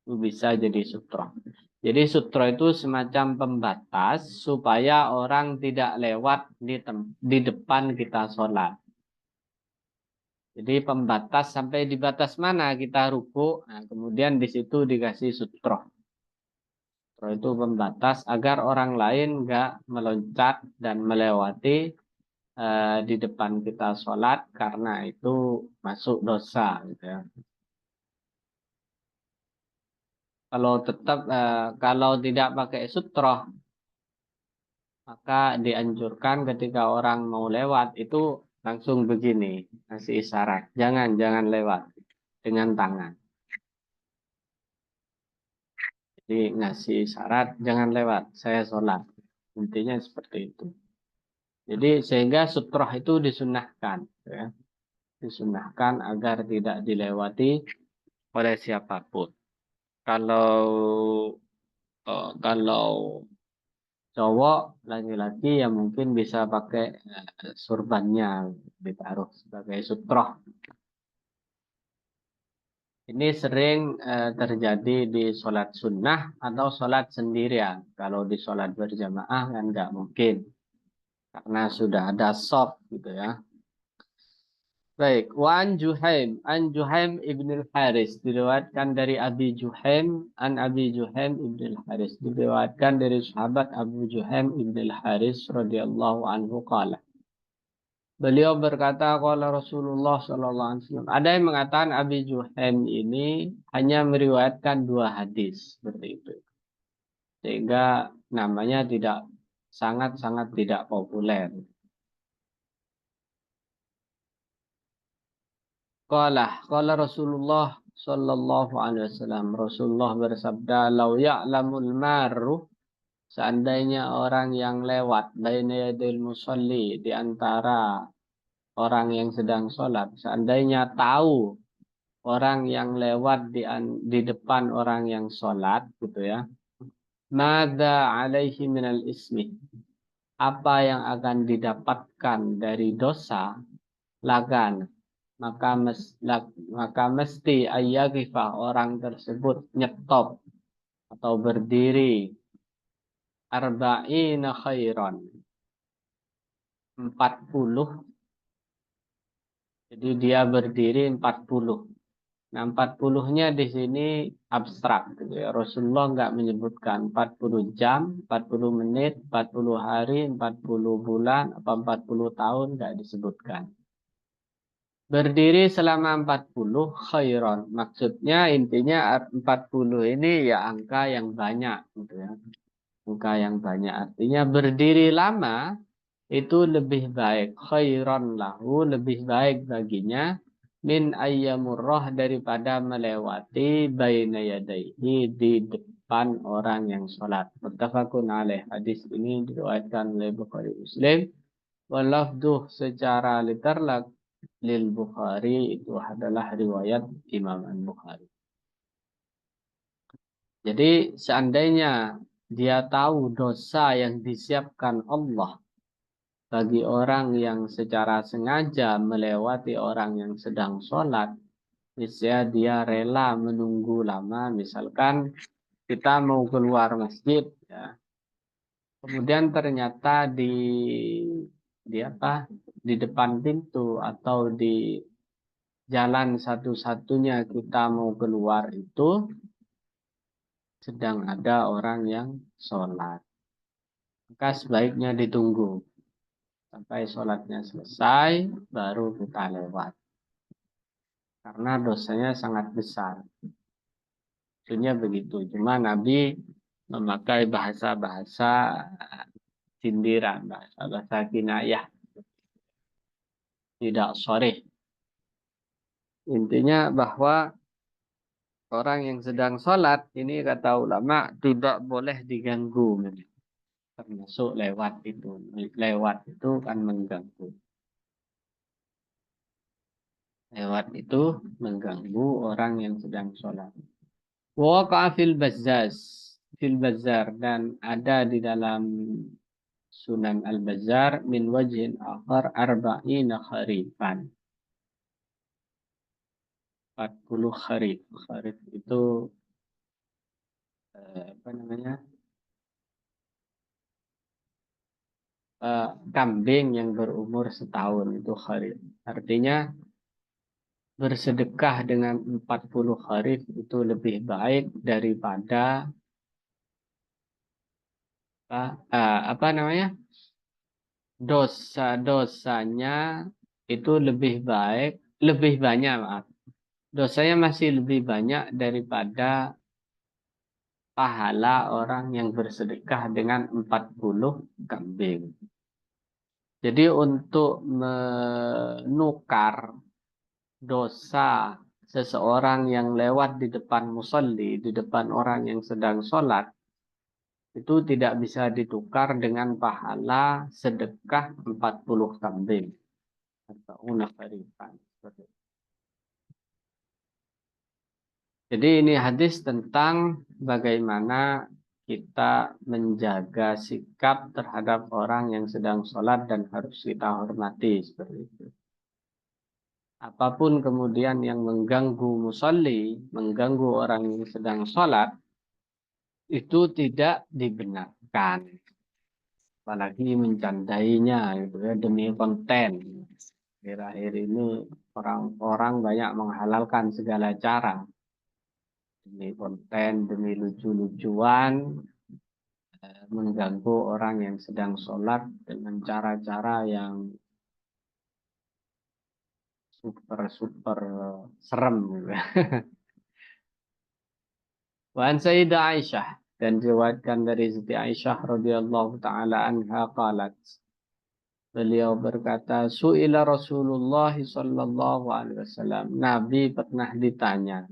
itu bisa jadi sutroh. Jadi sutroh itu semacam pembatas supaya orang tidak lewat di depan kita sholat. Jadi pembatas sampai di batas mana kita ruku, nah, kemudian di situ dikasih sutroh. Sutroh itu pembatas agar orang lain nggak meloncat dan melewati di depan kita sholat karena itu masuk dosa gitu ya. Kalau tidak pakai sutroh maka dianjurkan ketika orang mau lewat itu langsung begini kasih isyarat jangan lewat dengan tangan. Jadi ngasih isyarat jangan lewat saya sholat intinya seperti itu. Jadi sehingga sutroh itu disunahkan ya. Disunahkan agar tidak dilewati oleh siapapun. Kalau kalau cowok laki-laki ya mungkin bisa pakai surbannya ditaruh sebagai sutroh. Ini sering terjadi di sholat sunnah atau sholat sendirian. Kalau di sholat berjamaah kan nggak mungkin karena sudah ada shop gitu ya. Baik, an Juhaim ibn al-Haris diriwayatkan dari Abi Juhaim, an Abi Juhaim ibn al-Haris diriwayatkan dari sahabat Abu Juhaim ibn al-Haris radhiyallahu anhu qala. Beliau berkata qala Rasulullah sallallahu alaihi wasallam. Ada yang mengatakan Abi Juhaim ini hanya meriwayatkan 2 hadis seperti itu. Sehingga namanya sangat-sangat tidak populer. Qala Rasulullah sallallahu alaihi wasallam. Rasulullah bersabda, "Lau ya'lamul maru", seandainya orang yang lewat baina yadil musalli, di antara orang yang sedang sholat, seandainya tahu orang yang lewat di depan orang yang sholat, gitu ya. Mada alaihi minal ismi, apa yang akan didapatkan dari dosa, lagan, maka mesti ayyagifah, orang tersebut nyetop atau berdiri arba'ina khairan, 40. Jadi dia berdiri 40. Nah, 40-nya di sini abstrak gitu ya. Rasulullah nggak menyebutkan 40 jam, 40 menit, 40 hari, 40 bulan, apa 40 tahun, nggak disebutkan. Berdiri selama 40 khairan. Maksudnya intinya 40 ini ya angka yang banyak gitu ya. Angka yang banyak artinya berdiri lama itu lebih baik. Khairan lahu, lebih baik baginya min ayyamurrah, daripada melewati baina yadaihi, di depan orang yang sholat. Muttafaqun alaih. Hadis ini diriwayatkan oleh Bukhari Muslim. Walafduh, secara literal lil Bukhari, itu adalah riwayat Imam Al-Bukhari. Jadi seandainya dia tahu dosa yang disiapkan Allah bagi orang yang secara sengaja melewati orang yang sedang sholat, misalnya dia rela menunggu lama. Misalkan kita mau keluar masjid, ya, kemudian ternyata di depan pintu atau di jalan satu-satunya kita mau keluar itu sedang ada orang yang sholat. Maka sebaiknya ditunggu sampai sholatnya selesai, baru kita lewat. Karena dosanya sangat besar. Maksudnya begitu. Cuma Nabi memakai bahasa-bahasa sindiran, bahasa-bahasa kinayah. Tidak sharih. Intinya bahwa orang yang sedang sholat, ini kata ulama, tidak boleh diganggu. Termasuk lewat itu. Lewat itu kan mengganggu. Lewat itu mengganggu orang yang sedang sholat. Waqa'a fil Bazzar, dan ada di dalam Sunan Al-Bazzar min wajhin akhar arba'ina kharifan. 40 kharif. Kharif itu apa namanya? Kambing yang berumur setahun, itu kharif. Artinya bersedekah dengan 40 kharif itu lebih baik daripada apa namanya? Dosa-dosanya itu lebih banyak, maaf. Dosanya masih lebih banyak daripada pahala orang yang bersedekah dengan 40 kambing. Jadi untuk menukar dosa seseorang yang lewat di depan musalli, di depan orang yang sedang sholat, itu tidak bisa ditukar dengan pahala sedekah 40 kambing. Atau unafarikan. Jadi ini hadis tentang bagaimana kita menjaga sikap terhadap orang yang sedang sholat dan harus kita hormati seperti itu. Apapun kemudian yang mengganggu musalli, mengganggu orang yang sedang sholat, itu tidak dibenarkan. Apalagi mencandainya gitu ya, demi konten. Akhir-akhir ini orang-orang banyak menghalalkan segala cara demi konten, demi lucu-lucuan, mengganggu orang yang sedang sholat dengan cara-cara yang super serem gitu. Wa an Sayyidah Aisyah, dan diriwayatkan dari Siti Aisyah radhiyallahu taala anha qalat, beliau berkata, su'ila Rasulullah sallallahu alaihi wasallam, Nabi pernah ditanya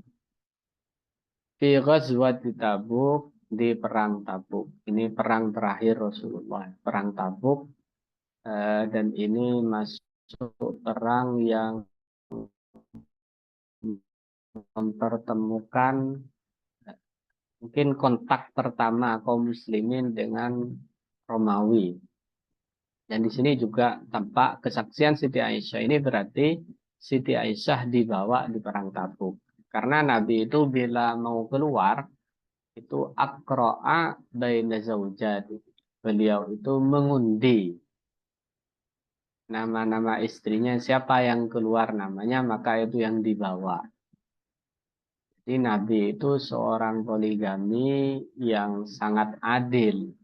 fi ghazwati Tabuk, di perang Tabuk. Ini perang terakhir Rasulullah, perang Tabuk, dan ini masuk perang yang mempertemukan mungkin kontak pertama kaum muslimin dengan Romawi. Dan di sini juga tampak kesaksian Siti Aisyah. Ini berarti Siti Aisyah dibawa di perang Tabuk. Karena Nabi itu bila mau keluar, itu aqra'a baina zaujati. Beliau itu mengundi nama-nama istrinya, siapa yang keluar namanya, maka itu yang dibawa. Jadi Nabi itu seorang poligami yang sangat adil.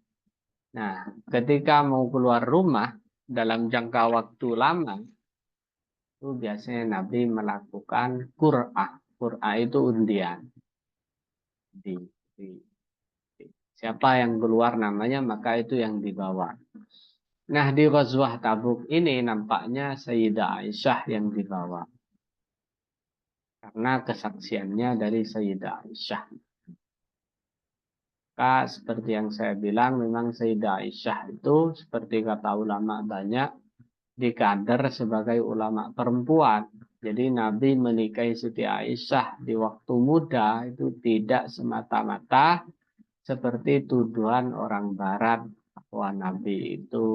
Nah, ketika mau keluar rumah dalam jangka waktu lama, itu biasanya Nabi melakukan qur'ah. Qur'ah itu undian. Di, di- Siapa yang keluar namanya, maka itu yang dibawa. Nah, di Ghazwah Tabuk ini nampaknya Sayyidah Aisyah yang dibawa. Karena kesaksiannya dari Sayyidah Aisyah. Maka seperti yang saya bilang, memang Sayyidah Aisyah itu seperti kata ulama banyak dikader sebagai ulama perempuan. Jadi Nabi menikahi Siti Aisyah di waktu muda itu tidak semata-mata seperti tuduhan orang Barat bahwa Nabi itu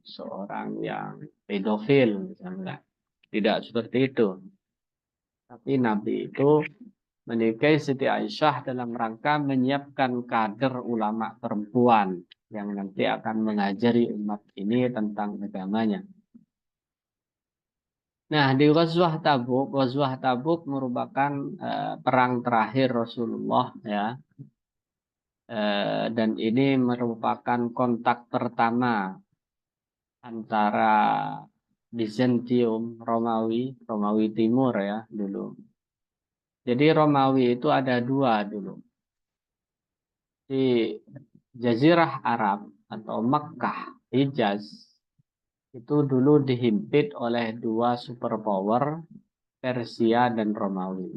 seorang yang pedofil misalnya. Tidak seperti itu. Tapi Nabi itu menikahi Siti Aisyah dalam rangka menyiapkan kader ulama perempuan yang nanti akan mengajari umat ini tentang agamanya. Nah, di Ghazwah Tabuk merupakan perang terakhir Rasulullah ya. Dan ini merupakan kontak pertama antara Bizantium, Romawi Timur ya dulu. Jadi Romawi itu ada dua dulu. Di Jazirah Arab atau Makkah, Hijaz, itu dulu dihimpit oleh dua superpower, Persia dan Romawi.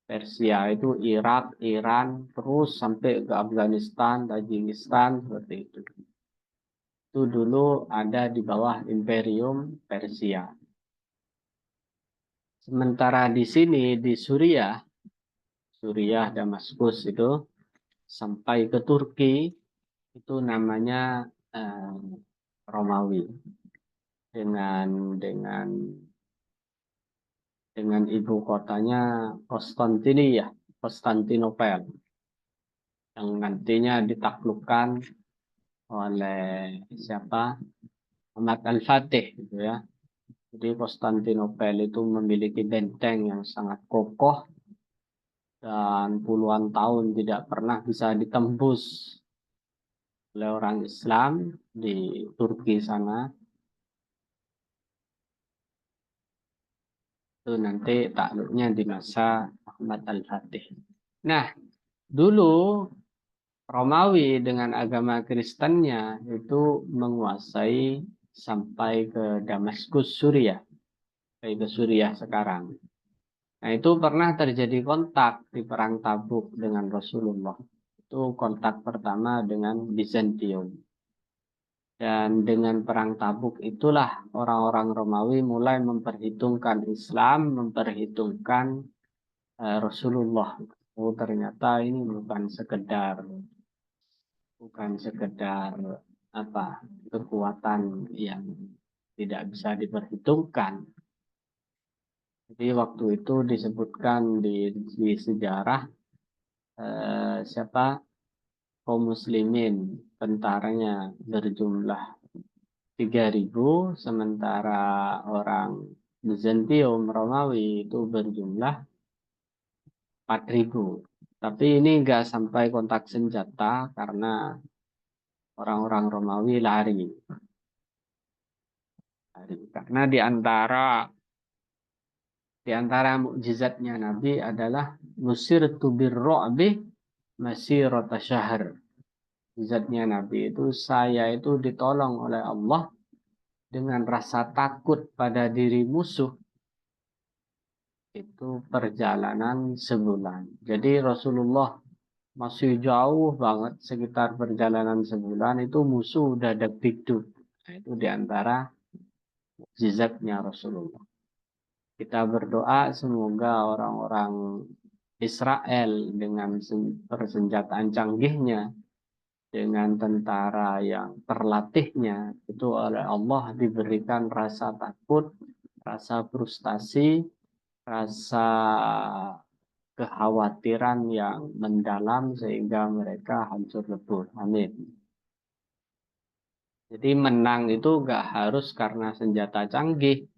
Persia itu Irak, Iran, terus sampai ke Afghanistan, Tajikistan, seperti itu. Itu dulu ada di bawah Imperium Persia. Sementara di sini, di Suriah, Damaskus itu, sampai ke Turki, itu namanya Romawi. Dengan ibu kotanya Konstantinopel, yang nantinya ditaklukkan oleh siapa? Ahmad Al-Fatih gitu ya. Jadi Konstantinopel itu memiliki benteng yang sangat kokoh dan puluhan tahun tidak pernah bisa ditembus oleh orang Islam di Turki sana. Itu nanti takluknya di masa Ahmad Al-Fatih. Nah, dulu Romawi dengan agama Kristennya itu menguasai sampai ke Damaskus, Suriah. Ke Suriah sekarang. Nah, itu pernah terjadi kontak di perang Tabuk dengan Rasulullah. Itu kontak pertama dengan Bizantium. Dan dengan perang Tabuk itulah orang-orang Romawi mulai memperhitungkan Islam, memperhitungkan Rasulullah. Oh, ternyata ini bukan sekedar kekuatan yang tidak bisa diperhitungkan. Jadi waktu itu disebutkan di sejarah kaum muslimin tentaranya berjumlah 3.000, sementara orang Bizantium Romawi itu berjumlah 4.000. Tapi ini nggak sampai kontak senjata karena orang-orang Romawi lari. Karena di antara mukjizatnya Nabi adalah nusirtu birru'bi masirata syahr. Mukjizatnya Nabi itu saya itu ditolong oleh Allah dengan rasa takut pada diri musuh itu perjalanan sebulan. Jadi Rasulullah masih jauh banget sekitar perjalanan sebulan itu musuh udah deg-deg. Nah, itu diantara mukjizatnya Rasulullah. Kita berdoa semoga orang-orang Israel dengan persenjataan canggihnya, dengan tentara yang terlatihnya, itu oleh Allah diberikan rasa takut, rasa frustasi, rasa kekhawatiran yang mendalam sehingga mereka hancur lebur. Amin. Jadi menang itu gak harus karena senjata canggih,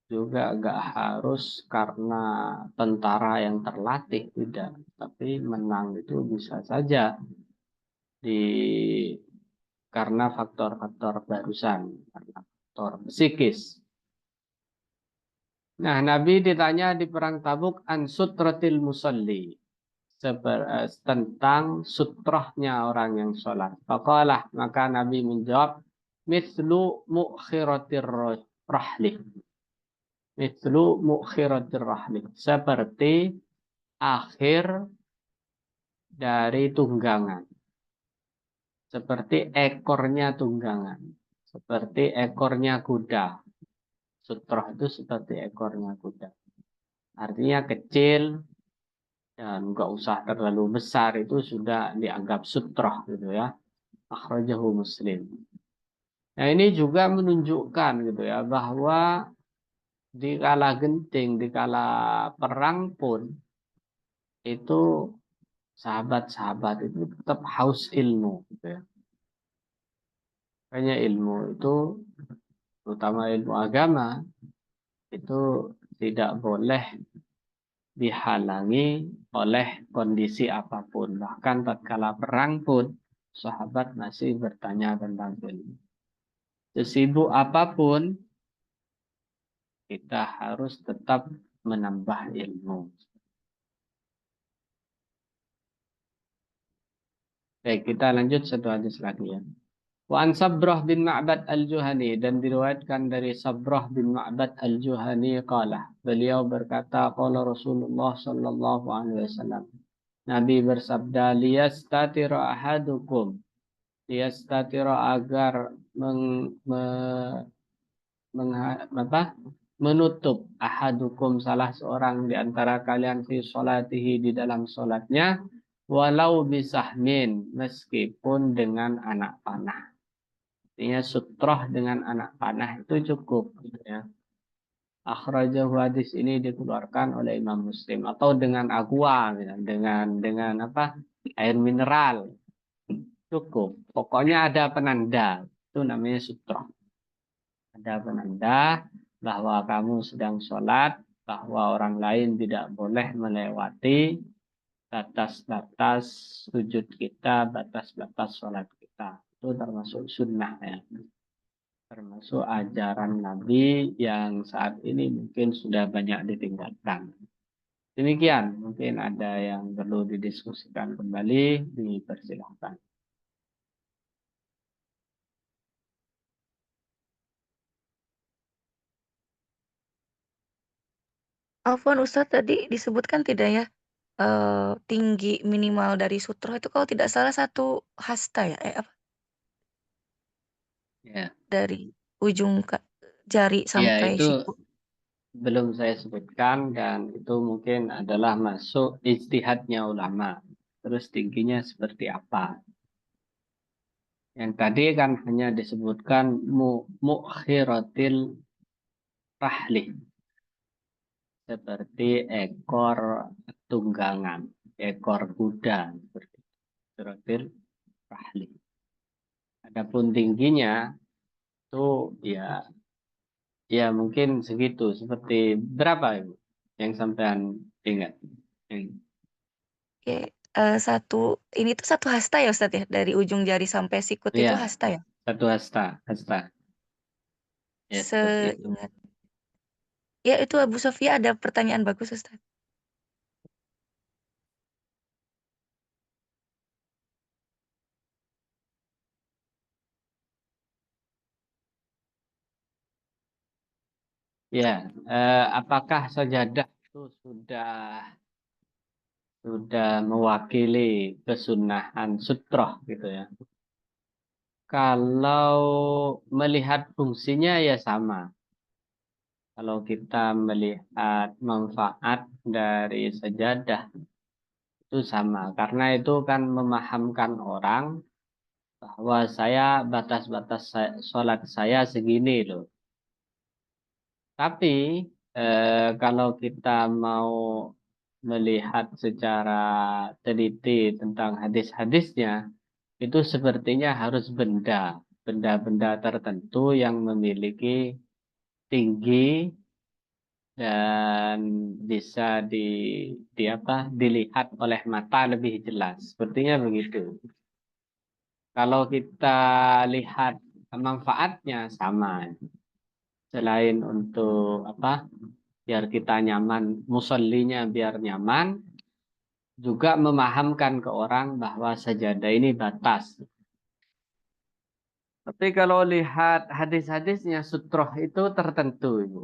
juga gak harus karena tentara yang terlatih, tidak. Tapi menang itu bisa saja karena faktor-faktor barusan, karena faktor psikis. Nah, Nabi ditanya di perang Tabuk an sutratil musalli, tentang sutrahnya orang yang sholat. Faqalah, maka Nabi menjawab, mithlu mu'khiratir rahli. Mithlu mu'khiratir rahli. Seperti akhir dari tunggangan. Seperti ekornya tunggangan. Seperti ekornya kuda. Sutroh itu seperti ekornya kuda. Artinya kecil dan nggak usah terlalu besar, itu sudah dianggap sutroh gitu ya. Akhrajahu Muslim. Nah, ini juga menunjukkan gitu ya bahwa di kala genting, di kala perang pun itu sahabat-sahabat itu tetap haus ilmu gitu ya. Makanya ilmu itu, terutama ilmu agama, itu tidak boleh dihalangi oleh kondisi apapun. Bahkan tatkala perang pun sahabat masih bertanya tentang ilmu. Sesibuk apapun kita harus tetap menambah ilmu. Baik, kita lanjut satu hadis lagi ya. Wa an Sabrah bin Ma'bad al-Juhani, dan diriwayatkan dari Sabrah bin Ma'bad al-Juhani qala, beliau berkata qala Rasulullah sallallahu alaihi wasallam, Nabi bersabda, liyastatira ahadukum, liyastatira agar menutup ahadukum salah seorang di antara kalian fi sholatihi di dalam sholatnya, walau bisahmin, meskipun dengan anak panah. Artinya sutroh dengan anak panah itu cukup gitu ya. Akhrajahu, hadis ini dikeluarkan oleh Imam Muslim, atau dengan aqua, dengan apa? Air mineral. Cukup. Pokoknya ada penanda. Itu namanya sutroh. Ada penanda bahwa kamu sedang sholat, bahwa orang lain tidak boleh melewati batas-batas sujud kita, batas-batas sholat kita. Itu termasuk sunnah ya. Termasuk ajaran Nabi yang saat ini mungkin sudah banyak ditinggalkan. Demikian, mungkin ada yang perlu didiskusikan kembali, dipersilahkan. Afwan Ustadz, tadi disebutkan tidak ya, tinggi minimal dari sutro itu kalau tidak salah 1 hasta ya? Apa? Ya, Dari ujung jari ya sampai itu siku. belum saya sebutkan, dan itu mungkin adalah masuk ijtihadnya ulama. Terus tingginya seperti apa? Yang tadi kan hanya disebutkan mu'khiratil rahli, seperti ekor tunggangan, ekor kuda, seperti mu'khiratil rahli. Adapun tingginya itu ya Ya mungkin segitu. Seperti berapa Ibu yang sampean ingat? Oke, ini tuh satu hasta ya Ustadz ya, dari ujung jari sampai sikut itu Ya, hasta ya. satu hasta, hasta. Ya seperti itu. Seingat, ya itu Abu Sofia ada pertanyaan bagus Ustadz. Ya, apakah sajadah itu sudah mewakili kesunahan sutroh gitu ya? Kalau melihat fungsinya ya sama. Kalau kita melihat manfaat dari sajadah itu sama. Karena itu kan memahamkan orang bahwa batas-batas sholat saya segini loh. Tapi kalau kita mau melihat secara teliti tentang hadis-hadisnya, itu sepertinya harus benda-benda tertentu yang memiliki tinggi dan bisa dilihat oleh mata lebih jelas. Sepertinya begitu. Kalau kita lihat manfaatnya sama. Selain untuk biar kita nyaman, musollinya biar nyaman, juga memahamkan ke orang bahwa sajadah ini batas. Tapi kalau lihat hadis-hadisnya, sutroh itu tertentu, Ibu.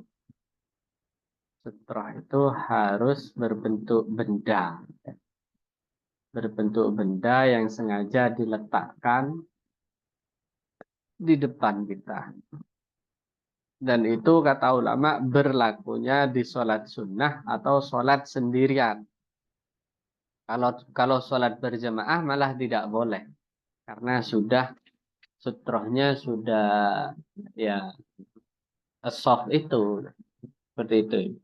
Sutroh itu harus berbentuk benda. Berbentuk benda yang sengaja diletakkan di depan kita. Dan itu kata ulama berlakunya di sholat sunnah atau sholat sendirian. Kalau sholat berjamaah malah tidak boleh. Karena sutrohnya sudah ya soft itu. Seperti itu.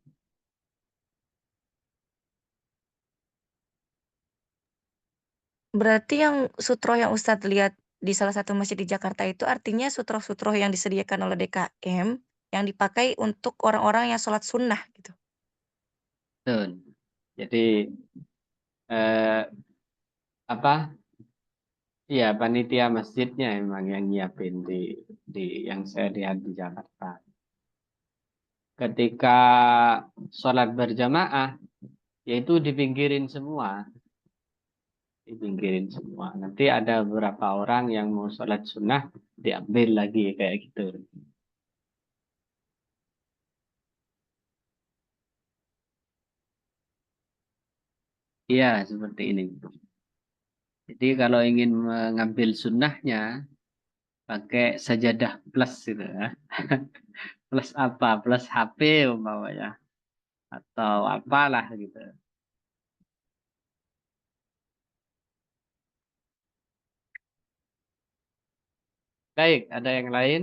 Berarti yang sutroh yang Ustadz lihat di salah satu masjid di Jakarta itu artinya sutroh-sutroh yang disediakan oleh DKM yang dipakai untuk orang-orang yang sholat sunnah gitu. Betul. Jadi eh, apa? Iya, panitia masjidnya emang yang nyiapin di yang saya lihat di Jakarta. Ketika sholat berjamaah, yaitu dipinggirin semua. Dipinggirin semua. Nanti ada beberapa orang yang mau sholat sunnah, diambil lagi kayak gitu. Iya, seperti ini. Jadi kalau ingin mengambil sunnahnya, pakai sajadah plus gitu ya. Plus apa? Plus HP umpamanya. Atau apalah gitu. Baik, ada yang lain?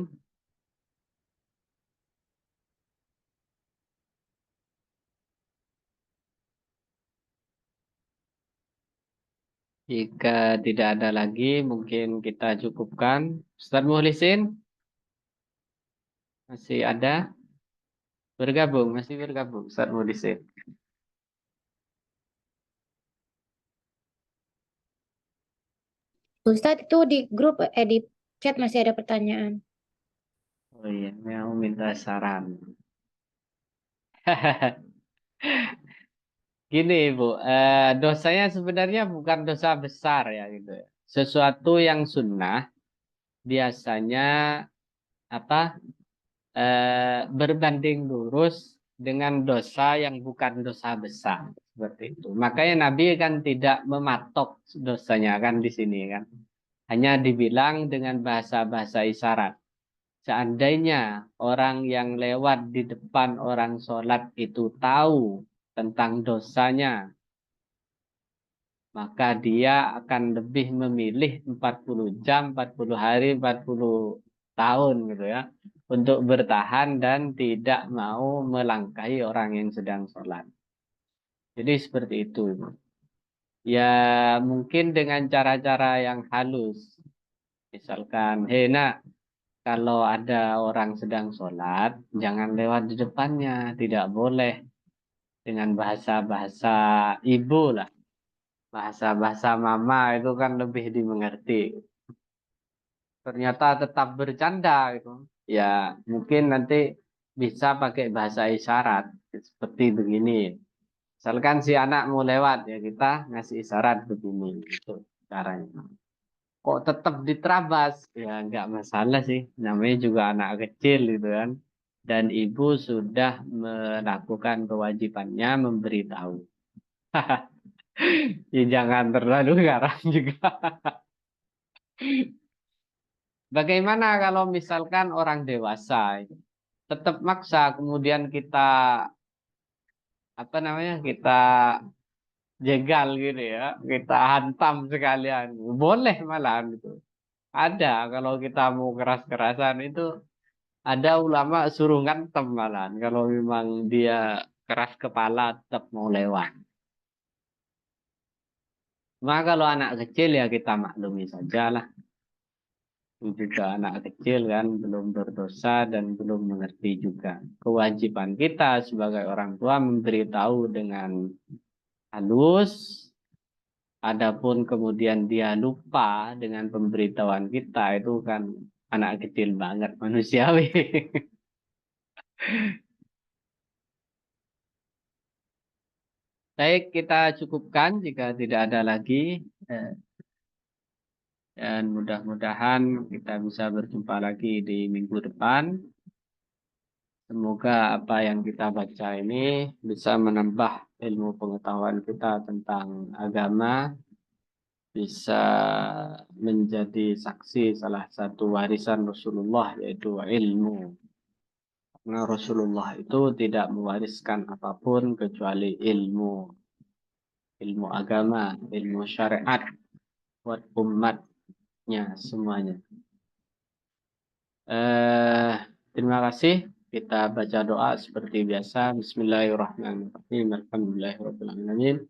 Jika tidak ada lagi, mungkin kita cukupkan. Ustaz Muhlisin, masih ada? Bergabung, masih bergabung. Ustaz Muhlisin. Ustadz itu di grup, di chat masih ada pertanyaan. Oh iya, mau minta saran. Gini, Bu, dosanya sebenarnya bukan dosa besar ya gitu ya. Sesuatu yang sunnah biasanya apa berbanding lurus dengan dosa yang bukan dosa besar seperti itu. Makanya Nabi kan tidak mematok dosanya kan di sini kan. Hanya dibilang dengan bahasa-bahasa isyarat. Seandainya orang yang lewat di depan orang sholat itu tahu tentang dosanya, maka dia akan lebih memilih 40 jam, 40 hari, 40 tahun gitu ya, untuk bertahan dan tidak mau melangkahi orang yang sedang sholat. Jadi seperti itu. Ya mungkin dengan cara-cara yang halus. Misalkan, hei nak, kalau ada orang sedang sholat, jangan lewat di depannya, tidak boleh dengan bahasa-bahasa ibu lah. Bahasa-bahasa mama itu kan lebih dimengerti. Ternyata tetap bercanda gitu. Ya, mungkin nanti bisa pakai bahasa isyarat seperti begini. Misalkan si anak mau lewat ya kita ngasih isyarat begini gitu caranya. Kok tetap diterabas? Ya nggak masalah sih. Namanya juga anak kecil gitu kan. Dan ibu sudah melakukan kewajibannya memberitahu. Ya jangan terlalu garang juga. Bagaimana kalau misalkan orang dewasa tetap maksa kemudian kita apa namanya kita jegal gitu ya, kita hantam sekalian. Boleh malahan gitu. Ada kalau kita mau keras-kerasan itu ada ulama suruh ngantem malahan kalau memang dia keras kepala tetap mau lewat. Maka kalau anak kecil ya kita maklumi saja lah. Juga anak kecil kan belum berdosa dan belum mengerti juga. Kewajiban kita sebagai orang tua memberitahu dengan halus. Adapun kemudian dia lupa dengan pemberitahuan kita itu kan anak kecil banget manusiawi. Baik, kita cukupkan jika tidak ada lagi. Eh, Dan mudah-mudahan kita bisa berjumpa lagi di minggu depan. Semoga apa yang kita baca ini bisa menambah ilmu pengetahuan kita tentang agama, bisa menjadi saksi salah satu warisan Rasulullah yaitu ilmu. Karena Rasulullah itu tidak mewariskan apapun kecuali ilmu, ilmu agama, ilmu syariat buat umatnya semuanya. Terima kasih. Kita baca doa seperti biasa. Bismillahirrahmanirrahim. Alhamdulillahirrahmanirrahim.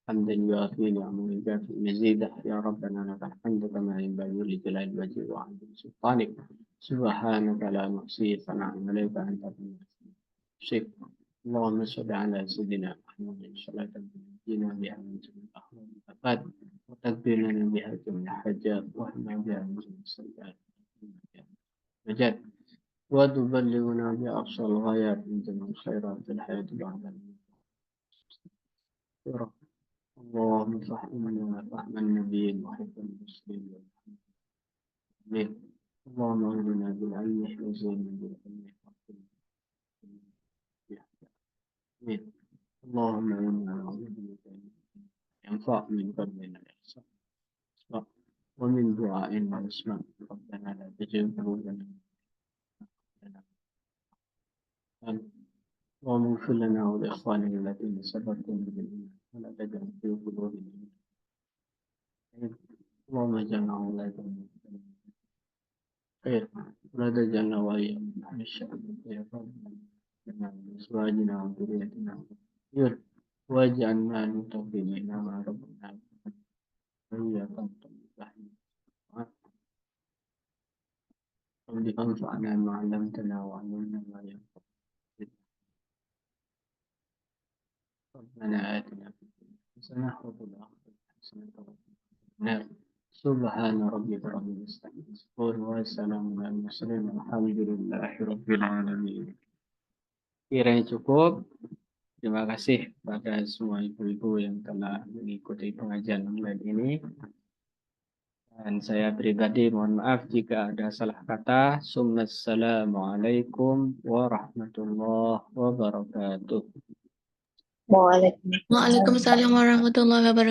Hamdan yuafi ni'amahu wa yukafi mazidah. Ya Rabbana lakal hamdu kama yanbaghi li jalali wajhika wa 'azimi sultanik. Subhanaka la nuhsi thana'an 'alaika anta al-muhsin. Allahumma shalli ala sayyidina Muhammadin salatan tunjina biha min jami'il ahwal wal afat wa tadbirna biha jami'al hajat wa hina biha min jami'is sayyi'at. Wajad وتبلغنا بأقصى الغايات من جميع الخيرات في الحياة بعد الموت. اللهم فهمنا فهم النبي وحب المسلمين. آمين. اللهم اغننا بالعلم وزينا بالعلم. آمين. اللهم انا نعوذ بك من ينفع من قلبنا الإحسان ومن دعاء لا يسمع. ربنا لا تجعل قلوبنا اللهم اغفر لنا ولإخواننا الذين سبقونا بالإيمان ولا تجعل في قلوبنا اللهم اجعلنا أولادنا خير ولا تجعلنا وإياهم من الشر يا رب لنا من أزواجنا وذريتنا واجعلنا للمتقين إماما ربنا وإياك نستعين رب انفعنا ما علمتنا وعلمنا ما ينفعنا ربنا آتنا في الدنيا حسنة وفي الآخرة حسنة وقنا النار سبحان ربك رب العزة عما يصفون وسلام على المرسلين والحمد لله رب العالمين. Kiranya cukup. Terima kasih pada semua ibu-ibu yang telah mengikuti pengajian online ini. Dan saya pribadi mohon maaf jika ada salah kata. Assalamualaikum warahmatullahi wabarakatuh. Waalaikumsalam warahmatullahi wabarakatuh.